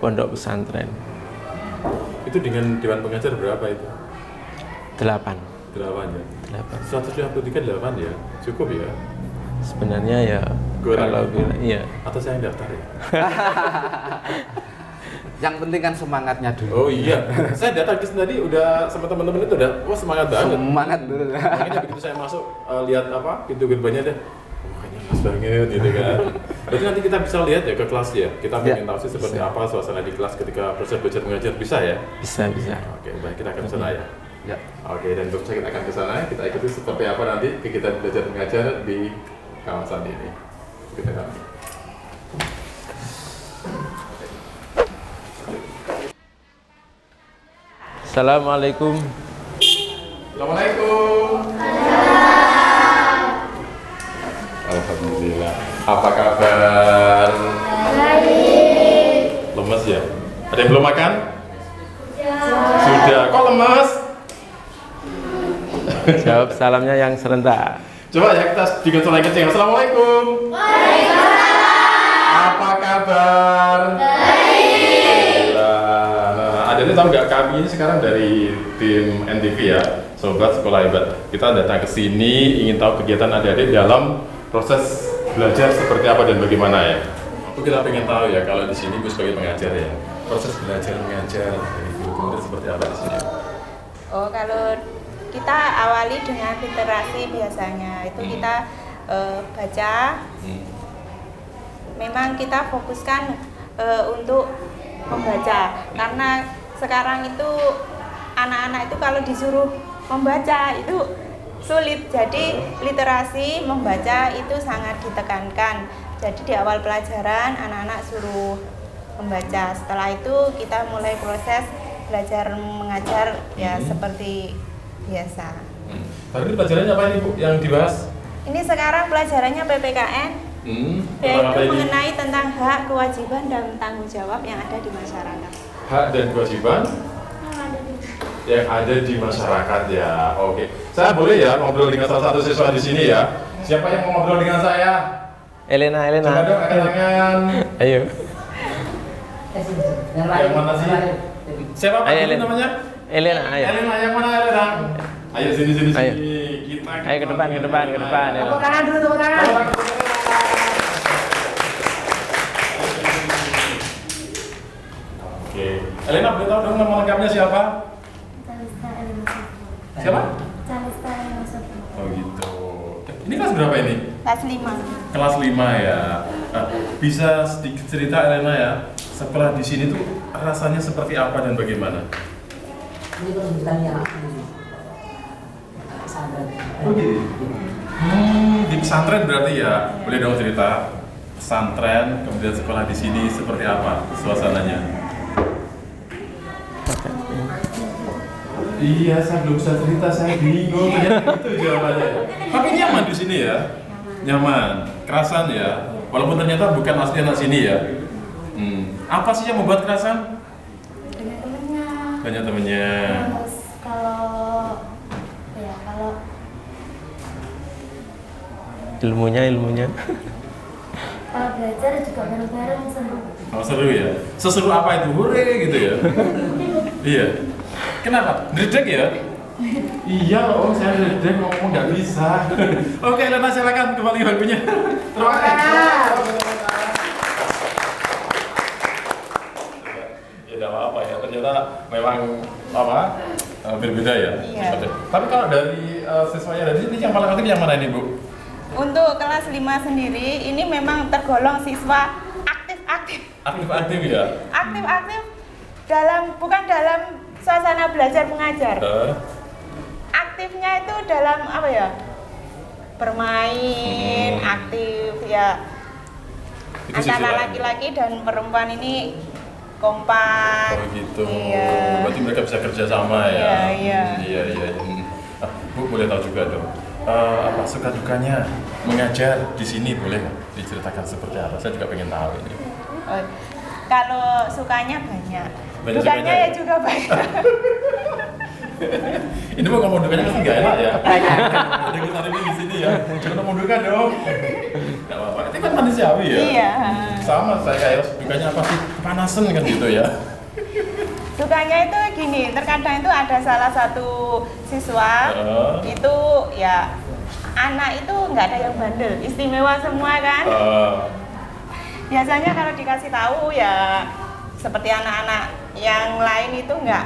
pondok pesantren. Itu dengan dewan pengajar berapa itu? 8. 8 ya? 8. 153 8 ya? Cukup ya? Sebenarnya ya Kurang. kalau iya. Atau saya yang daftar ya? Yang penting kan semangatnya dulu. Oh iya, saya datang ke sini tadi udah sama teman-teman itu udah, wah semangat banget. Semangat dulu. Makanya begitu saya masuk, lihat apa pintu gerbangnya deh, wah kayaknya pas banget gitu kan. Berarti nanti kita bisa lihat ya ke kelas ya, kita pengen tahu sih seperti apa suasana di kelas ketika proses belajar mengajar, bisa ya? Bisa. Oke, baik, kita akan ke sana ya. Ya. Oke, dan untuk saya kita akan ke sana, kita ikuti seperti apa nanti kegiatan belajar mengajar di kawasan ini. Kita akan. Assalamualaikum. Assalamualaikum. Alhamdulillah. Apa kabar? Baik. Lemes ya? Ada yang belum makan? Sudah. Kok lemes? Jawab salamnya yang serentak. Coba ya kita juga suara kecil. Assalamualaikum. Waalaikumsalam. Apa kabar? Adik-adik tahu nggak, kami ini sekarang dari tim NTV ya, Sobat Sekolah Hebat. Kita datang ke sini ingin tahu kegiatan adik-adik dalam proses belajar seperti apa dan bagaimana ya. Kita pengen tahu ya kalau di sini Gue sebagai pengajar ya, proses belajar mengajar dari guru seperti apa di sini? Oh, kalau kita awali dengan literasi biasanya itu kita baca. Memang kita fokuskan untuk membaca karena sekarang itu anak-anak itu kalau disuruh membaca itu sulit, jadi literasi membaca itu sangat ditekankan. Jadi di awal pelajaran anak-anak suruh membaca, setelah itu kita mulai proses belajar mengajar ya seperti biasa. Hari ini pelajarannya apa ini Bu yang dibahas? Ini sekarang pelajarannya PPKN, yaitu mengenai tentang hak, kewajiban, dan tanggung jawab yang ada di masyarakat. Hak dan kewajiban yang ada di masyarakat ya. Oke, saya boleh ya ngobrol dengan salah satu siswa di sini ya. Siapa yang mau ngobrol dengan saya? Elena. Coba dong angkat tangan. Ayo. Yang mana sih? Siapa Pak Ayo, ini Elena. namanya? Elena, ayo. Elena, yang mana Elena? Ayo sini. Ayo. Kita Ayo ke depan. Tepuk tangan dulu, tepuk tangan. Oke, Elena boleh tahu dong nama lengkapnya siapa? Siapa? Oh gitu. Ini kelas berapa ini? Kelas 5. Kelas 5 ya. Nah, bisa sedikit cerita Elena ya, sekolah di sini tuh rasanya seperti apa dan bagaimana? Ini penunjukan yang pesantren. Oh gitu. Di pesantren berarti ya. Boleh dong cerita pesantren kemudian sekolah di sini seperti apa suasananya? Iya, saya belum bisa cerita, saya bingung. Ternyata itu jawabannya. Tapi nyaman di sini ya, nyaman, kerasan ya. Walaupun ternyata bukan asli anak sini ya. Apa sih yang membuat kerasan? Banyak temennya. Banyak temennya. Terus kalau Ilmunya. kalau belajar juga bareng-bareng seru. Oh seru ya? Seseru apa itu? Hore gitu ya? Iya. Kenapa? Ngedek ya? Iya loh, saya ngedek ngomong nggak bisa. Oke, Lena silakan kembali waktunya. Terima kasih. Ya tidak apa-apa ya, ternyata memang berbeda ya. Iya. Tapi kalau dari siswanya dari sini yang paling aktif yang mana ini Bu? Untuk kelas 5 sendiri ini memang tergolong siswa aktif-aktif. Aktif-aktif ya? Aktif-aktif bukan dalam suasana belajar mengajar. Aktifnya itu dalam apa ya? Bermain, aktif ya. Itu Antara siswa. laki-laki dan perempuan ini kompak. Oh gitu. Iya. Berarti mereka bisa kerja sama ya? Iya. Iya. Bu boleh tahu juga dong. Apa suka dukanya mengajar di sini, boleh nggak diceritakan seperti apa? Saya juga pengen tahu ini. Oh, kalau sukanya banyak, Banyak dukanya sukanya ya ya? juga banyak. Ini mau ngomong dukanya pasti nggak enak ya? Ada kita di sini ya. Jangan ngomong duka dong. Nggak apa-apa. Itu kan manusiawi ya. Iya. Sama saya kayak dukanya apa sih? Kepanasan kan gitu ya. Sukanya itu gini, terkadang itu ada salah satu siswa itu ya anak itu nggak ada yang bandel, istimewa semua kan. Biasanya kalau dikasih tahu ya seperti anak-anak yang lain itu nggak.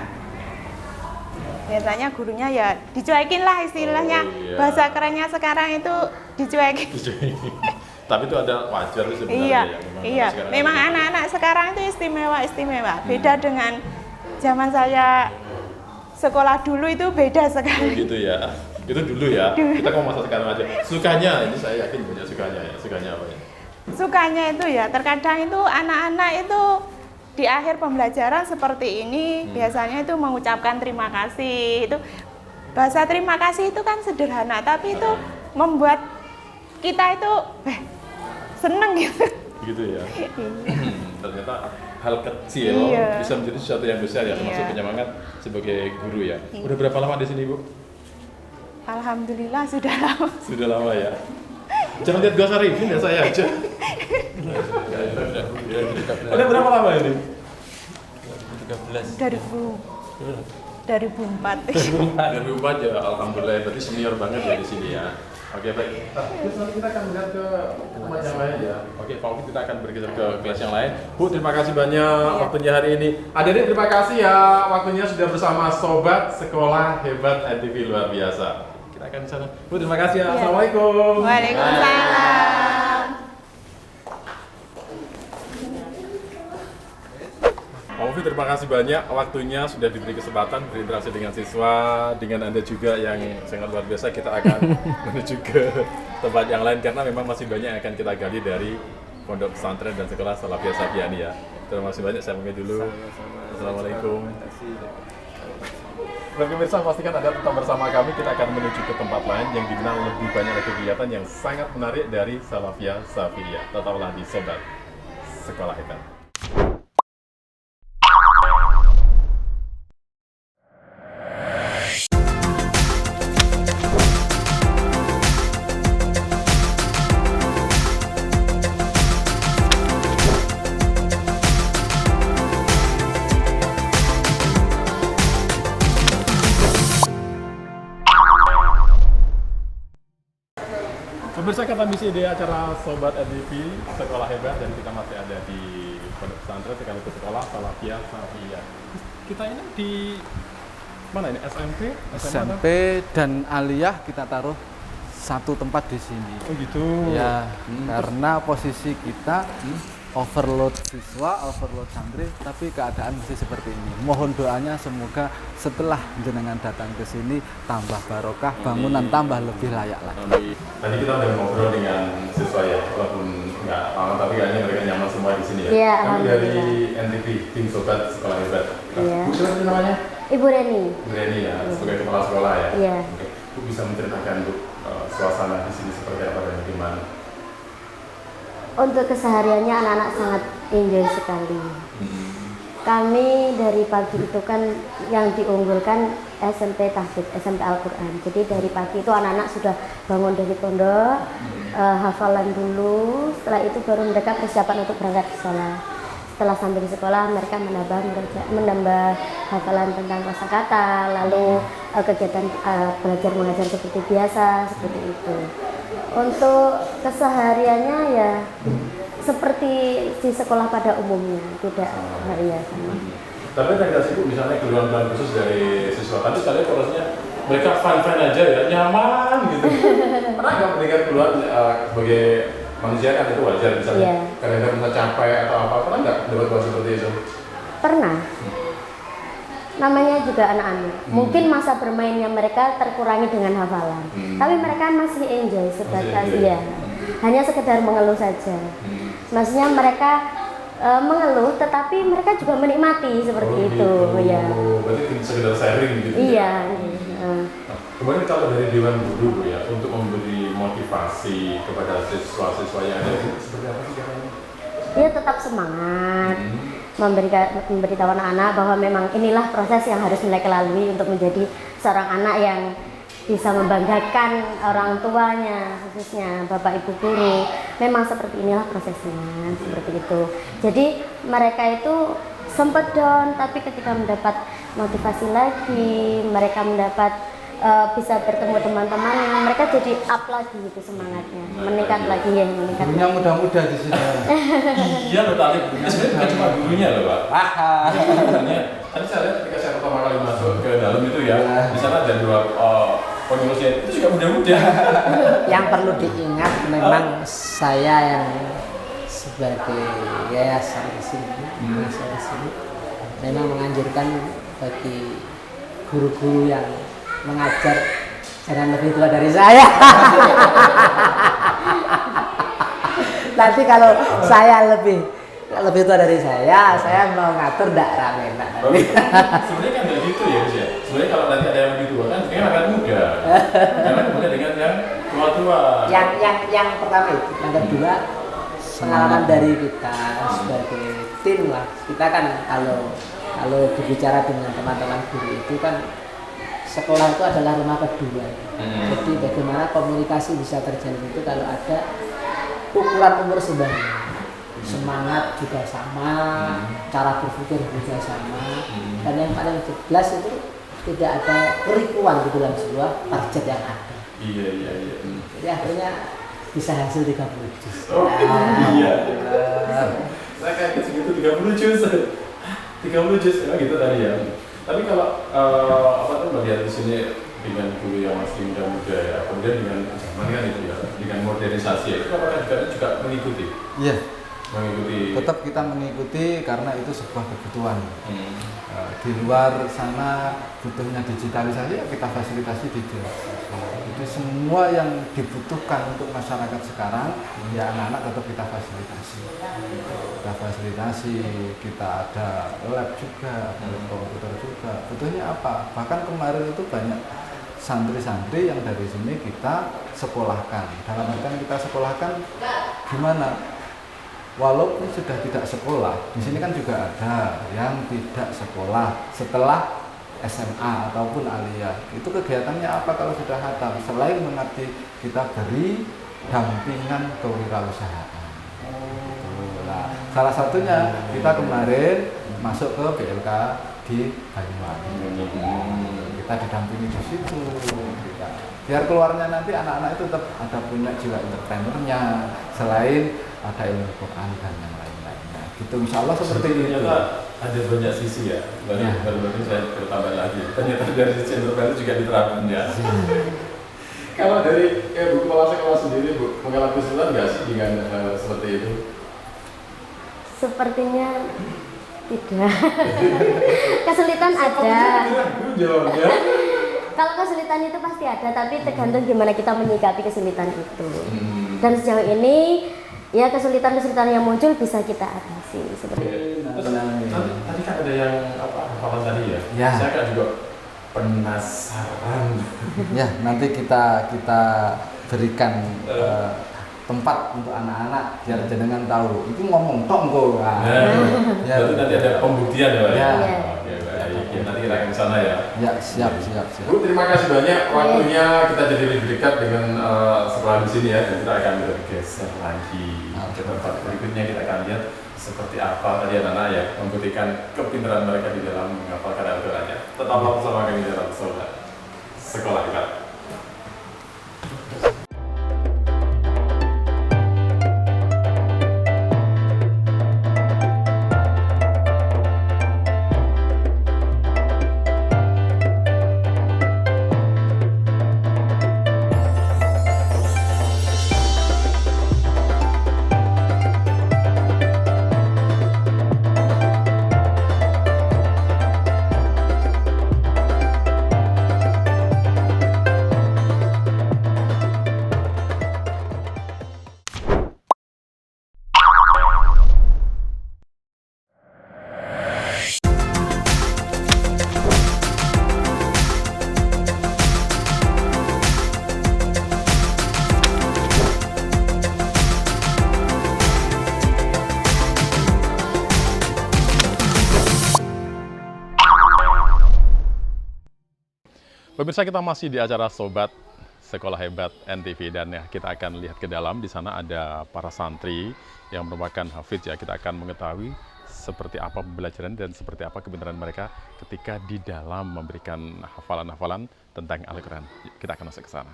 Biasanya gurunya ya dicuekin lah istilahnya. Iya. Bahasa kerennya sekarang itu dicuekin. Tapi itu ada wajar sih sebenarnya. Iya, ya. iya. Memang anak-anak sekarang itu istimewa. Beda dengan zaman saya sekolah dulu itu beda sekali. Gitu ya. Itu dulu ya. Kita ngomong masa sekarang aja. Sukanya ini saya yakin banyak sukanya ya. Sukanya apa ya? Sukanya itu ya terkadang itu anak-anak itu di akhir pembelajaran seperti ini biasanya itu mengucapkan terima kasih. Itu bahasa terima kasih itu kan sederhana tapi itu membuat kita itu seneng gitu. Gitu ya. Ternyata hal kecil Iya. bisa menjadi sesuatu yang besar ya, termasuk Iya. penyemangat sebagai guru ya. Udah berapa lama di sini Bu? Alhamdulillah sudah lama. Sudah lama ya. Jangan lihat Gus Arifin ya, saya aja. Udah berapa lama ini? 2004. 2004 ya, alhamdulillah. Berarti senior banget ya di sini ya. Oke baik. Terus nanti kita akan melihat ke tempat yang lain ya. Oke, Pak Uki, kita akan bergeser ke kelas yang lain. Bu, terima kasih banyak waktunya hari ini. Adik-adik terima kasih ya waktunya sudah bersama Sobat Sekolah Hebat NTV luar biasa. Kita akan ke sana. Bu, terima kasih ya. Assalamualaikum. Waalaikumsalam. Pak Ufi, terima kasih banyak waktunya sudah diberi kesempatan berinteraksi dengan siswa, dengan Anda juga yang sangat luar biasa. Kita akan menuju ke tempat yang lain karena memang masih banyak yang akan kita gali dari Pondok Pesantren dan Sekolah Salafiyah Safiyani ya. Terima kasih banyak, saya pamit dulu. Assalamualaikum. Bagi pemirsa, pastikan Anda tetap bersama kami. Kita akan menuju ke tempat lain yang dimana lebih banyak lagi kegiatan yang sangat menarik dari Salafiyah Safiyah. Tetaplah di Sobat Sekolah Hebat. Pemirsa, kata misi ide acara Sobat NTV Sekolah Hebat dan kita masih ada di Pondok Pesantren sekaligus Sekolah Salafiyah Safiyah. Kita ini di mana ini? SMP? SMP dan aliyah kita taruh satu tempat di sini. Oh gitu. Ya, karena posisi kita overload siswa, overload santri, tapi keadaan masih seperti ini. Mohon doanya semoga setelah jenengan datang ke sini tambah barokah, bangunan tambah lebih layak lagi. Tadi kita udah ngobrol dengan siswa ya, walaupun nggak lama tapi kayaknya mereka nyaman semua di sini ya. Iya, Kami dari alhamdulillah. NTV, tim Sobat Sekolah Hebat. Iya. Bu, siapa sih namanya? Ibu Reni. Bu Reni ya, sebagai kepala sekolah ya. Iya. Oke. Bu bisa menceritakan Bu suasana di sini seperti apa dan gimana? Untuk kesehariannya anak-anak sangat enjoy sekali. Kami dari pagi itu kan yang diunggulkan SMP Tahfidz, SMP Al-Quran. Jadi dari pagi itu anak-anak sudah bangun dari pondok, hafalan dulu. Setelah itu baru mereka persiapan untuk berangkat ke sekolah. Setelah sampai di sekolah mereka menambah hafalan tentang kosakata, lalu kegiatan belajar mengajar seperti biasa, seperti itu. Untuk kesehariannya ya seperti di sekolah pada umumnya, tidak ya sama. Tapi ada nggak sih Bu, misalnya keluhan khusus dari siswa tadi sekali prosesnya mereka fine aja ya, nyaman gitu. Pernah nggak mendengar keluhan sebagai manusia kan itu wajar, misalnya kadang-kadang bisa capek atau apa, pernah nggak dapat seperti itu? Pernah. Namanya juga anak-anak. Mungkin masa bermainnya mereka terkurangi dengan hafalan. Tapi mereka masih enjoy sebatas ya. Hanya sekedar mengeluh saja. Maksudnya mereka mengeluh tetapi mereka juga menikmati seperti itu ya. Berarti sekedar sharing gitu. Iya. Kemudian kalau dari Dewan Guru ya untuk memberi motivasi kepada siswa-siswa yang ada di sini seperti apa sih caranya? Dia tetap semangat. Memberitahu anak-anak bahwa memang inilah proses yang harus mereka lalui untuk menjadi seorang anak yang bisa membanggakan orang tuanya, khususnya bapak ibu guru. Memang seperti inilah prosesnya, seperti itu. Jadi mereka itu sempat down, tapi ketika mendapat motivasi lagi, mereka mendapat bisa bertemu teman-temannya, mereka jadi up lagi gitu semangatnya, meningkat lagi ya, meningkat. Gurunya muda-muda di sini. Iya loh tadi, sebenarnya bukan cuma gurunya loh Pak. Tadi saya lihat ketika saya pertama kali masuk ke dalam itu ya, di sana ada dua pengurusnya itu juga muda-muda. Yang perlu diingat memang saya yang sebagai yayasan di sini, memang menganjurkan bagi guru-guru yang mengajar jangan lebih tua dari saya. Nanti kalau saya lebih tua dari saya mau ngatur ndak rame nak. Sebenarnya kan nggak gitu ya, ya. Sebenarnya kalau nanti ada yang lebih tua kan, kayaknya akan muda. Karena kemudian dengan yang tua-tua. Yang pertama itu, yang kedua pengalaman dari kita sebagai tim lah. Kita kan kalau berbicara dengan teman-teman guru itu kan sekolah itu adalah rumah kedua. Jadi bagaimana komunikasi bisa terjalin itu kalau ada ukuran umur sebanding. Semangat juga sama, cara berpikir juga sama, dan yang paling jelas itu tidak ada kerikuan di dalam sebuah target yang ada. Iya. Jadi akhirnya bisa hasil 30 juz. Oh iya. Saya kaget segitu 30 juz. 30 juz memang gitu tadi ya. Tapi kalau apa tuh melihat di sini dengan guru yang masih muda-muda ya, kemudian dengan zaman kan itu ya, dengan modernisasi itu apakah juga mengikuti? Iya. Mengikuti. Tetap kita mengikuti karena itu sebuah kebutuhan. Di luar sana butuhnya digitalisasi, ya kita fasilitasi digitalisasi. Jadi semua yang dibutuhkan untuk masyarakat sekarang, ya anak-anak tetap kita fasilitasi. Kita ada lab juga, ada komputer juga. Butuhnya apa? Bahkan kemarin itu banyak santri-santri yang dari sini kita sekolahkan. Dalam artian kita sekolahkan gimana? Walaupun sudah tidak sekolah, di sini kan juga ada yang tidak sekolah setelah SMA ataupun aliyah. Itu kegiatannya apa kalau sudah khatam? Selain mengabdi, kita beri dampingan kewirausahaan. Nah, salah satunya kita kemarin masuk ke BLK di Banyuwangi. Kita didampingi di situ. Biar keluarnya nanti anak-anak itu tetap ada punya jiwa entrepreneurnya, selain ada ilmu Quran dan yang lain-lainnya. Gitu, insya Allah seperti itu. Ternyata ada banyak sisi ya. Baru-baru saya bertambah lagi. Ternyata dari sisi entrepreneur juga diterapkan ya. Kalau dari Bu Kepala Sekolah sendiri, Bu, mengalami kesulitan nggak sih dengan seperti itu? Sepertinya tidak. Kesulitan ada. Kalau kesulitan itu pasti ada, tapi tergantung gimana kita menyikapi kesulitan itu. Dan sejauh ini ya kesulitan-kesulitan yang muncul bisa kita atasi seperti itu. Tadi kan ada yang hafalan tadi ya? Ya. Saya kan juga penasaran. Ya, nanti kita berikan tempat untuk anak-anak biar jenengan tahu. Itu ngomong tok kok. Nah, ya, berarti nanti ada pembuktian ya, Pak? Ya. Oke, baik. Ya, nanti kita akan ke sana ya. Ya, siap. Bu, terima kasih banyak waktunya, kita jadi lebih dekat dengan sekolah di sini ya, dan kita akan bergeser lagi ke tempat berikutnya. Kita akan lihat seperti apa tadi anak-anak ya, membuktikan kepintaran mereka di dalam menghafalkan Al-Quran ya. Tetaplah bersama kami dalam sekolah kita. Pemirsa, kita masih di acara Sobat Sekolah Hebat NTV dan ya kita akan lihat ke dalam. Di sana ada para santri yang merupakan hafidz ya. Kita akan mengetahui seperti apa pembelajaran dan seperti apa kepintaran mereka ketika di dalam memberikan hafalan-hafalan tentang Al-Quran. Kita akan masuk ke sana.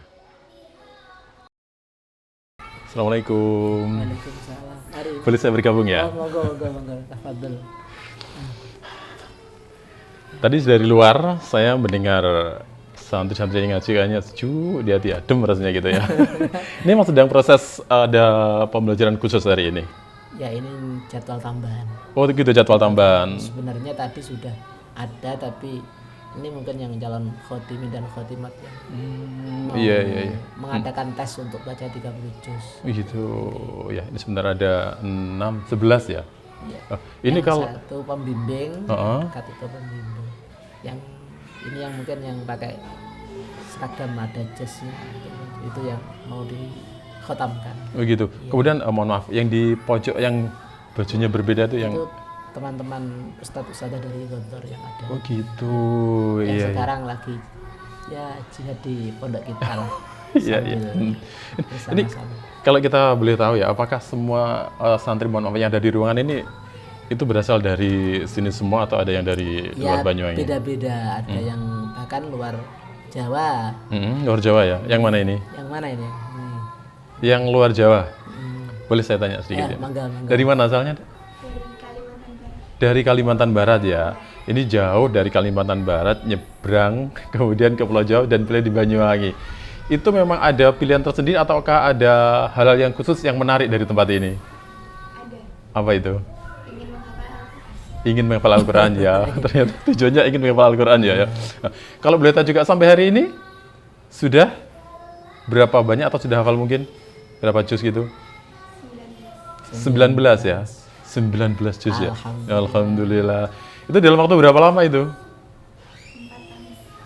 Assalamualaikum. Waalaikumsalam. Mari. Boleh saya bergabung ya? Oh, monggo. Tafadhol. Tadi dari luar saya mendengar santri-santri yang ngaji kayaknya sejuk, di hati adem rasanya gitu ya. Ini masih sedang proses ada pembelajaran khusus hari ini? Ya, ini jadwal tambahan. Oh gitu, jadwal tambahan. Sebenarnya tadi sudah ada, tapi ini mungkin yang calon khotimin dan khotimat yang mau Iya. mengadakan tes untuk baca 30 juz. Gitu, ya ini sebenarnya ada 6, 11 ya? Ya. Ini yang kalau satu pembimbing, katiba pembimbing. Yang ini yang mungkin yang pakai seragam ada jasnya, itu yang mau dikhotamkan. Oh gitu. Ya. Kemudian mohon maaf, yang di pojok yang bajunya berbeda itu yang Itu teman-teman ustadz-ustadzah dari Gontor yang ada. Oh gitu. Yang Iya. sekarang lagi ya jihad di pondok kita lah. Iya. Ini kalau kita boleh tahu ya, apakah semua santri mohon maaf yang ada di ruangan ini itu berasal dari sini semua atau ada yang dari luar Banyuwangi? Beda-beda, ada yang bahkan luar Jawa. Luar Jawa ya. Yang mana ini? Yang mana ini? Yang luar Jawa. Boleh saya tanya sedikit ya? Mangga. Dari mana asalnya? Dari Kalimantan Barat ya. Ini jauh dari Kalimantan Barat, nyebrang, kemudian ke Pulau Jawa dan pilih di Banyuwangi. Itu memang ada pilihan tersendiri ataukah ada hal-hal yang khusus yang menarik dari tempat ini? Ada. Apa itu? Ingin menghafal Al-Quran. Ingin menghafal Al-Quran ya. Ternyata tujuannya ingin menghafal Al-Quran ya. Nah, kalau boleh tahu juga sampai hari ini sudah berapa banyak atau sudah hafal mungkin? Berapa juz gitu? 19 ya. 19 juz ya. Alhamdulillah. Itu dalam waktu berapa lama itu?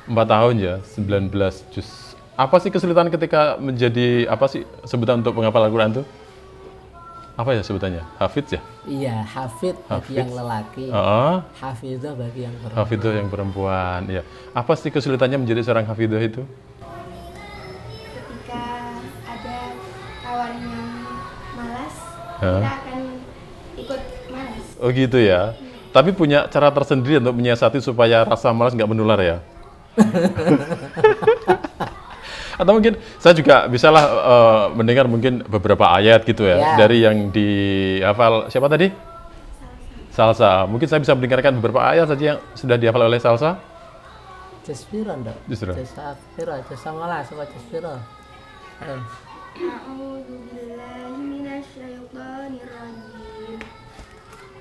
4 tahun ya, 19 juz. Apa sih kesulitan ketika menjadi apa sih sebutan untuk menghafal Al-Quran itu? Apa ya sebutannya? Hafidz ya? Iya, hafidz bagi yang lelaki, hafidhah bagi yang perempuan. Hafidhah yang perempuan, ya. Apa sih kesulitannya menjadi seorang hafidhah itu? Ketika ada kawan yang malas, kita akan ikut malas. Oh gitu ya. Tapi punya cara tersendiri untuk menyiasati supaya rasa malas nggak menular ya? Atau mungkin saya juga bisalah mendengar mungkin beberapa ayat gitu ya, dari yang dihafal siapa tadi? Salsa. Mungkin saya bisa mendengarkan beberapa ayat saja yang sudah dihafal oleh Salsa. Jaspiro ndak? Justru. Jaspiro, jasamalah sama Jaspiro. A'udzu billahi minasyaitonir rajim.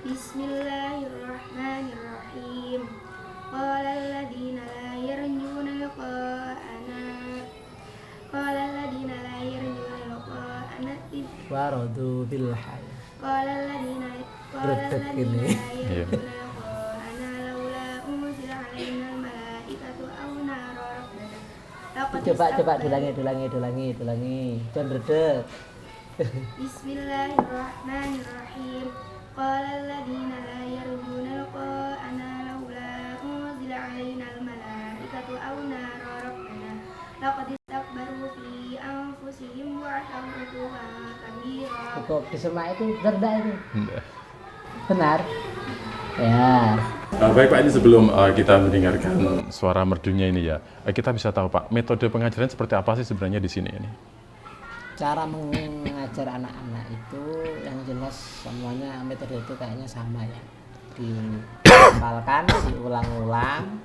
Bismillahirrahmanirrahim. Qala alladziina laa yarjuuna liqaa'ana Qala alladziina laa yarjuuna liqaa'ana Waradu bil hayy. Qala alladziina Redek ini. laa yarjuuna liqaa'ana laulaa unzila 'alainal malaa'ikatu aw nara rabbana. Laqad Coba istakbaru. dulangi. Jangan redek. Bismillahirrahmanirrahim. Qala alladziina laa yarjuuna liqaa'ana laulaa unzila 'alainal malaa'ikatu aw nara rabbana. Laqad istakbaru fi anfusihim wa 'ataw 'utuwan kabira. Cukup disemak itu benar itu. Benar. Ya. Baik Pak, ini sebelum kita mendengarkan suara merdunya ini ya, kita bisa tahu Pak, metode pengajaran seperti apa sih sebenarnya di sini ini? Cara mengajar anak-anak itu yang jelas semuanya metode itu kayaknya sama ya. Dihafalkan, diulang-ulang,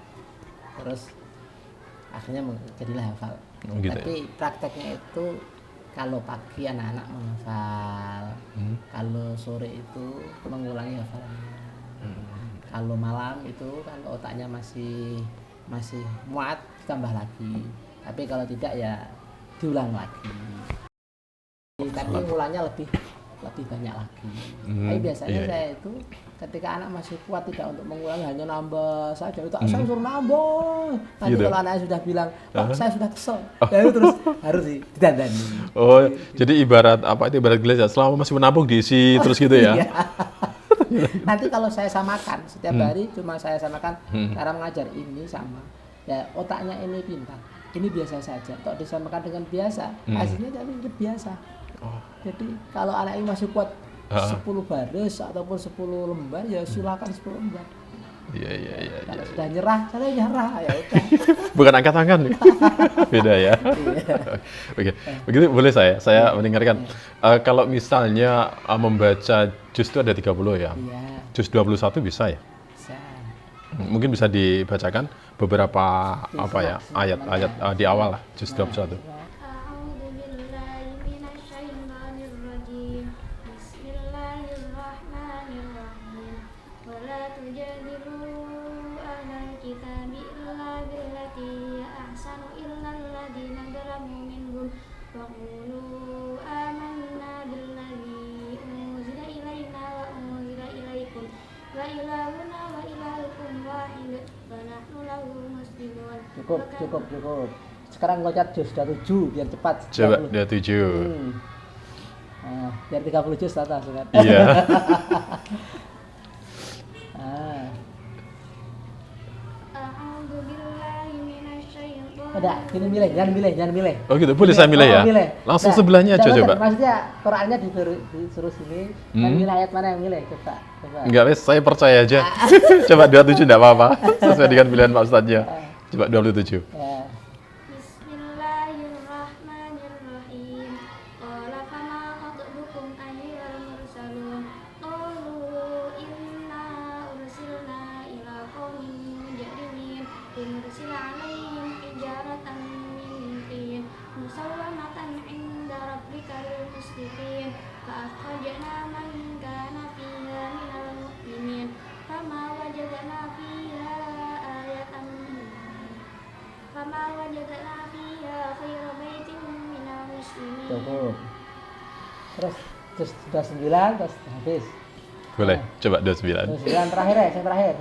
terus akhirnya jadilah hafal. Gitu Tapi prakteknya itu kalau pagi anak-anak menghafal, kalau sore itu mengulangi hafalannya. Kalau malam itu kalau otaknya masih muat ditambah lagi. Tapi kalau tidak ya diulang lagi. Tapi ulangnya lebih banyak lagi. Tapi biasanya saya itu ketika anak masih kuat tidak untuk mengulang hanya nambah saja. Itu saya suruh nambah. Nanti Gitu. kalau anaknya sudah bilang, Pak saya sudah kesel, ya itu terus harus ditandani. Oh, jadi ibarat apa itu ibarat gelas ya, selama masih menabung diisi terus gitu ya? Iya. Nanti kalau saya samakan setiap hari cuma saya samakan cara mengajar ini sama. Ya otaknya ini pintar, ini biasa saja. Kalau disamakan dengan biasa, hasilnya jadi biasa. Jadi kalau anak ini masih kuat 10 baris ataupun 10 lembar ya silakan 10 lembar. Iya. Kalau sudah nyerah, saya nyerah ya udah. Bukan angkat tangan. Beda ya. Oke. Begitu boleh saya mendengarkan. Kalau misalnya membaca juz itu ada 30 ya. Iya. Juz 21 bisa ya? Bisa. Mungkin bisa dibacakan beberapa apa ya ayat-ayat di awal lah juz 21. A'udzu billahi minasyaitonir rajim. Bismillahirrahmanirrahim. Wa la tujadilu ahlal kitabi illa billati hiya ahsanu illa alladziina zalamu minhum wa qulu amanna billadzi unzila ilaina wa unzila ilaikum wa ilahuna wa ilahukum wahid wa nahnu lahu muslimun. Cukup. Sekarang loncat juz 27 biar cepat. Coba 30. 27. Nah, biar 30 juz atas kan. Iya. A'udzu billahi minasyaitonir Udah, gini jangan milih. Oh gitu, boleh saya milih ya? Milih. Langsung Nah, sebelahnya aja jangan, coba. Maksudnya Qurannya disuruh sini, kan milih ayat mana yang milih, coba. Enggak, wes, saya percaya aja. Coba 27 enggak apa-apa. Sesuai dengan pilihan Pak Ustadznya. Coba 27. Ya. Bismillahirrahmanirrahim. Qala fama khatubukum ayyuhal mursalun. Qalu inna ursilna ila qaumin mujrimin. Linursila 'alaihim hijaratan min tin musawwamatan 'inda rabbikal musrifin. Fa akhrajna man kana fiha minal mu'minin. Fama wajadna fiha ayatan Fama wajadna fiha khayra baitin minal muslimin. Cukup. Terus sudah 9 terus habis. Boleh, coba 29. Terus 9 terakhir ya, yang terakhir.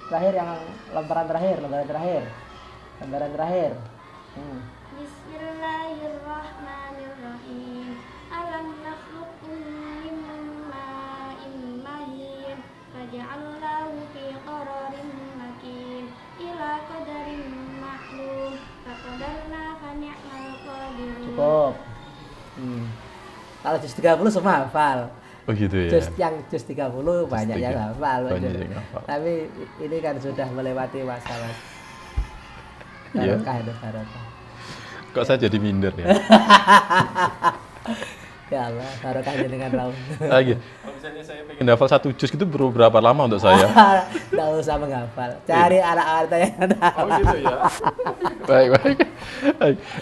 Terakhir yang lembaran terakhir. Bismillahirrahmanirrahim. Alam nakhluqkum min ma'in mahin faj'alnahu fi qararin makin ila qadarin ma'lum faqadarna fa ni'mal qadirun. Cukup. Kalau juz 30 semua hafal. Oh gitu ya. Juz 30 banyak yang hafal. Banyak yang hafal. Tapi ini kan sudah melewati masa-masa. Iya. Barokah. Kok saya jadi minder ya? Ya Allah, barokahnya dengan raun. Lagi. misalnya saya pengen hafal 1 juz itu perlu berapa lama untuk saya? Nggak usah menghafal, cari anak-anak yang tahu. Oh gitu ya. Baik.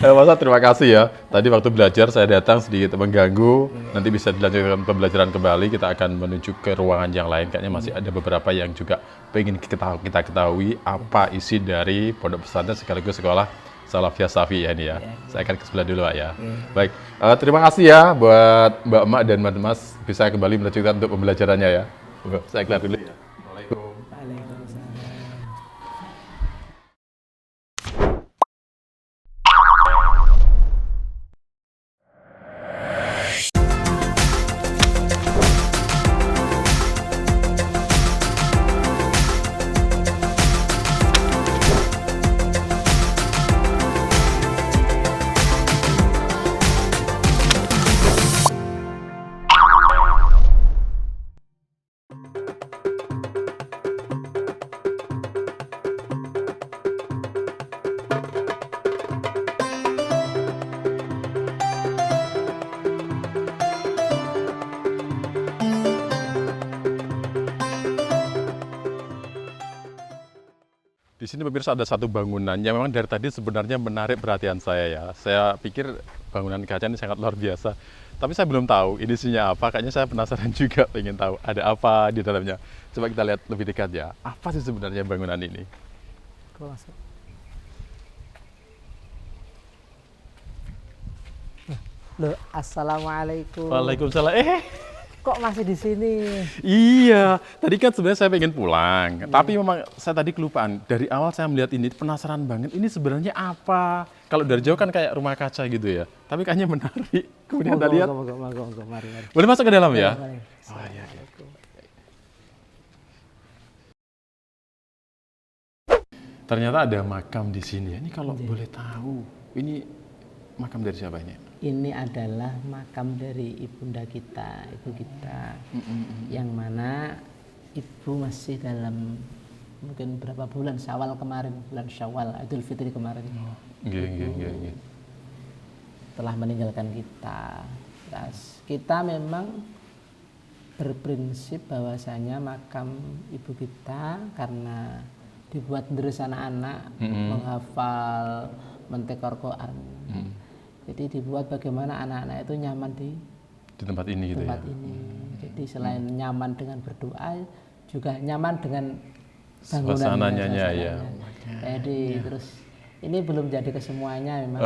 Mas Ustadz, terima kasih ya. Tadi waktu belajar saya datang sedikit mengganggu. Nanti bisa dilanjutkan pembelajaran kembali. Kita akan menuju ke ruangan yang lain. Kayaknya masih ada beberapa yang juga pengen kita ketahui apa isi dari pondok pesantren sekaligus sekolah Salafiyah Shafiyah ini ya. Saya akan ke sebelah dulu Pak ya. Baik, terima kasih ya buat Mbak Emak dan Mas bisa kembali melanjutkan untuk pembelajarannya ya. Saya kelar dulu ya. Waalaikumsalam. Di sini pemirsa ada satu bangunan yang memang dari tadi sebenarnya menarik perhatian saya ya. Saya pikir bangunan kaca ini sangat luar biasa. Tapi saya belum tahu ini isinya apa. Kayaknya saya penasaran juga pengen tahu ada apa di dalamnya. Coba kita lihat lebih dekat ya. Apa sih sebenarnya bangunan ini? Loh, assalamualaikum. Waalaikumsalam. Kok masih di sini? Iya, tadi kan sebenarnya saya pengen pulang, tapi memang saya tadi kelupaan. Dari awal saya melihat ini penasaran banget. Ini sebenarnya apa? Kalau dari jauh kan kayak rumah kaca gitu ya, tapi kayaknya menarik. Kemudian Anda lihat. Mari. Boleh masuk ke dalam ya? Mari. Oh, iya. Ternyata ada makam di sini. Ini kalau boleh tahu, ini makam dari siapa ini? Ini adalah makam dari ibunda kita, ibu kita, yang mana ibu masih dalam mungkin berapa bulan Syawal kemarin, bulan Syawal, Idul Fitri kemarin. Iya. Telah meninggalkan kita. Kita memang berprinsip bahwasanya makam ibu kita karena dibuat terus anak-anak menghafal, mentekor Quran. Jadi dibuat bagaimana anak-anak itu nyaman di tempat ini gitu tempat ya. ini. Jadi selain nyaman dengan berdoa, juga nyaman dengan bangunannya. Ya. Jadi terus ini belum jadi kesemuanya memang.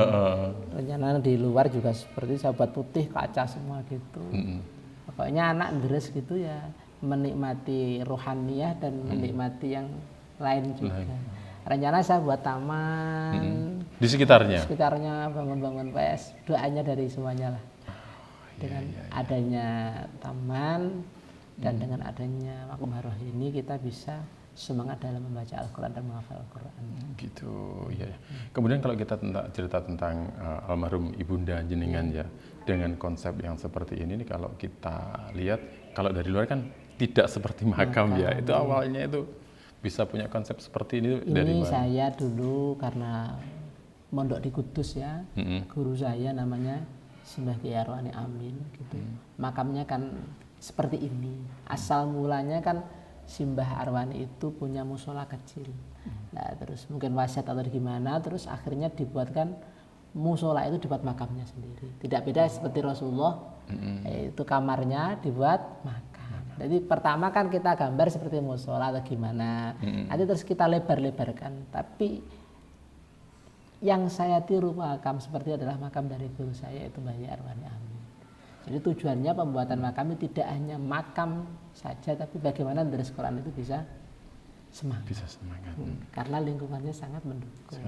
Rencana di luar juga seperti sahabat putih kaca semua gitu. Pokoknya anak deres gitu ya menikmati rohaniyah dan menikmati yang lain juga. Rencana saya buat taman di sekitarnya. Bangun-bangun PS. Doanya dari semuanya lah. Dengan adanya taman dan dengan adanya makam haroh ini kita bisa semangat dalam membaca Al-Quran dan menghafal Al-Quran. Gitu ya. Kemudian kalau kita cerita tentang almarhum ibunda jenengan ya, dengan konsep yang seperti ini kalau kita lihat kalau dari luar kan tidak seperti makam ya. Itu awalnya itu bisa punya konsep seperti ini dari mana? Saya dulu karena mondok di Kudus ya, guru saya namanya Simbah Kiai Arwani Amin gitu. Makamnya kan seperti ini. Asal mulanya kan Simbah Arwani itu punya musola kecil. Nah, terus mungkin wasiat atau gimana, terus akhirnya dibuatkan musola itu dibuat makamnya sendiri. Tidak beda seperti Rasulullah, itu kamarnya dibuat makam. Jadi pertama kan kita gambar seperti musola atau gimana, nanti terus kita lebar-lebarkan. Tapi yang saya tiru makam seperti adalah makam dari guru saya itu Mbah Arwani Amin. Jadi tujuannya pembuatan makam itu tidak hanya makam saja, tapi bagaimana dari Quran itu bisa semangat. Karena lingkungannya sangat mendukung.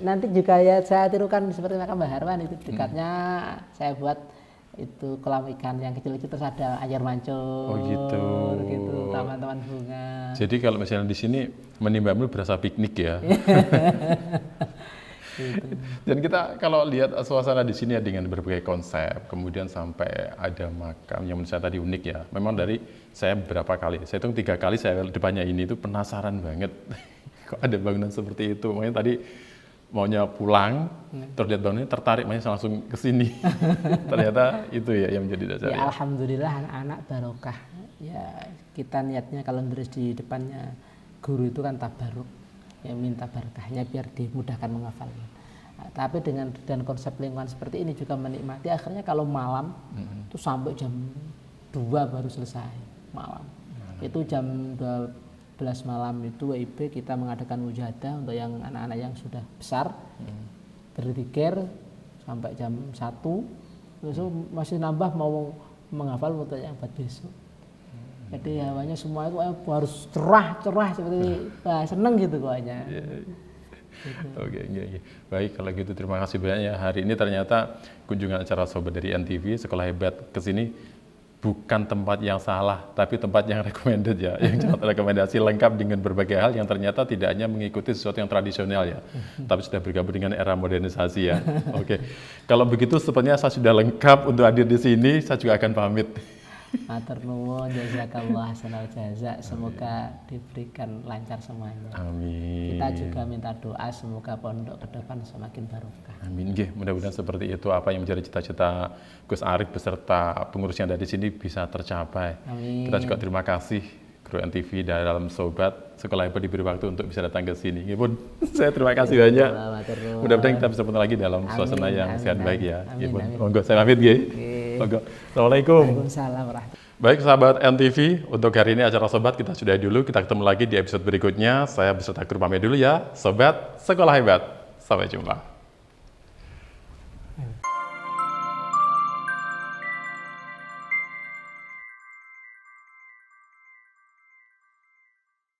Nanti juga ya saya tirukan seperti makam Mbah Arwani itu dekatnya saya buat itu kolam ikan yang kecil-kecil terus ada air mancur. Oh gitu. Taman-taman bunga. Jadi kalau misalnya di sini menimbang berasa piknik ya. Gitu. Dan kita kalau lihat suasana di sini ya dengan berbagai konsep, kemudian sampai ada makam yang menurut saya tadi unik ya. Memang dari saya beberapa kali, saya hitung 3 kali saya depannya ini itu penasaran banget. Kok ada bangunan seperti itu? Makanya tadi maunya pulang, terus lihat bangunnya tertarik, makanya langsung ke sini. Ternyata itu ya yang menjadi dasar. Ya, alhamdulillah anak-anak barokah. Ya, kita niatnya kalau nulis di depannya guru itu kan tabaruk, ya minta berkahnya biar dimudahkan menghafalnya. Nah, tapi dengan konsep lingkungan seperti ini juga menikmati. Akhirnya kalau malam itu sampai jam 2 baru selesai malam. Itu jam 12 malam itu WIB kita mengadakan mujahadah untuk yang anak-anak yang sudah besar, berzikir sampai jam 1, terus masih nambah mau menghafal untuk yang buat besok. Jadi hawanya semua itu harus cerah seperti seneng gitu kayaknya. Oke. Baik, kalau gitu terima kasih banyak ya. Hari ini ternyata kunjungan acara Sobat dari NTV Sekolah Hebat ke sini bukan tempat yang salah, tapi tempat yang recommended ya, yang sangat rekomendasi lengkap dengan berbagai hal yang ternyata tidak hanya mengikuti sesuatu yang tradisional ya, tapi sudah bergabung dengan era modernisasi ya. Oke, kalau begitu sepertinya saya sudah lengkap untuk hadir di sini, saya juga akan pamit. Matur nuwun, jazakallah hasanal jaza. Semoga diberikan lancar semuanya. Amin. Kita juga minta doa semoga pondok ke depan semakin barokah. Amin. Nggih, mudah-mudahan seperti itu apa yang menjadi cita-cita Gus Arif beserta pengurus yang ada di sini bisa tercapai. Amin. Kita juga terima kasih kru NTV dalam Sobat Sekolah Hebat diberi waktu untuk bisa datang ke sini. Nggih pun, saya terima kasih banyak. Mudah-mudahan kita bisa bertemu lagi dalam suasana yang sehat baik ya. Nggih pun. Monggo saya pamit nggih. Monggo. Assalamualaikum. Waalaikumsalam warahmatullahi. Baik sahabat NTV, untuk hari ini acara Sobat kita sudah dulu. Kita ketemu lagi di episode berikutnya. Saya beserta kru pamit dulu ya. Sobat Sekolah Hebat. Sampai jumpa.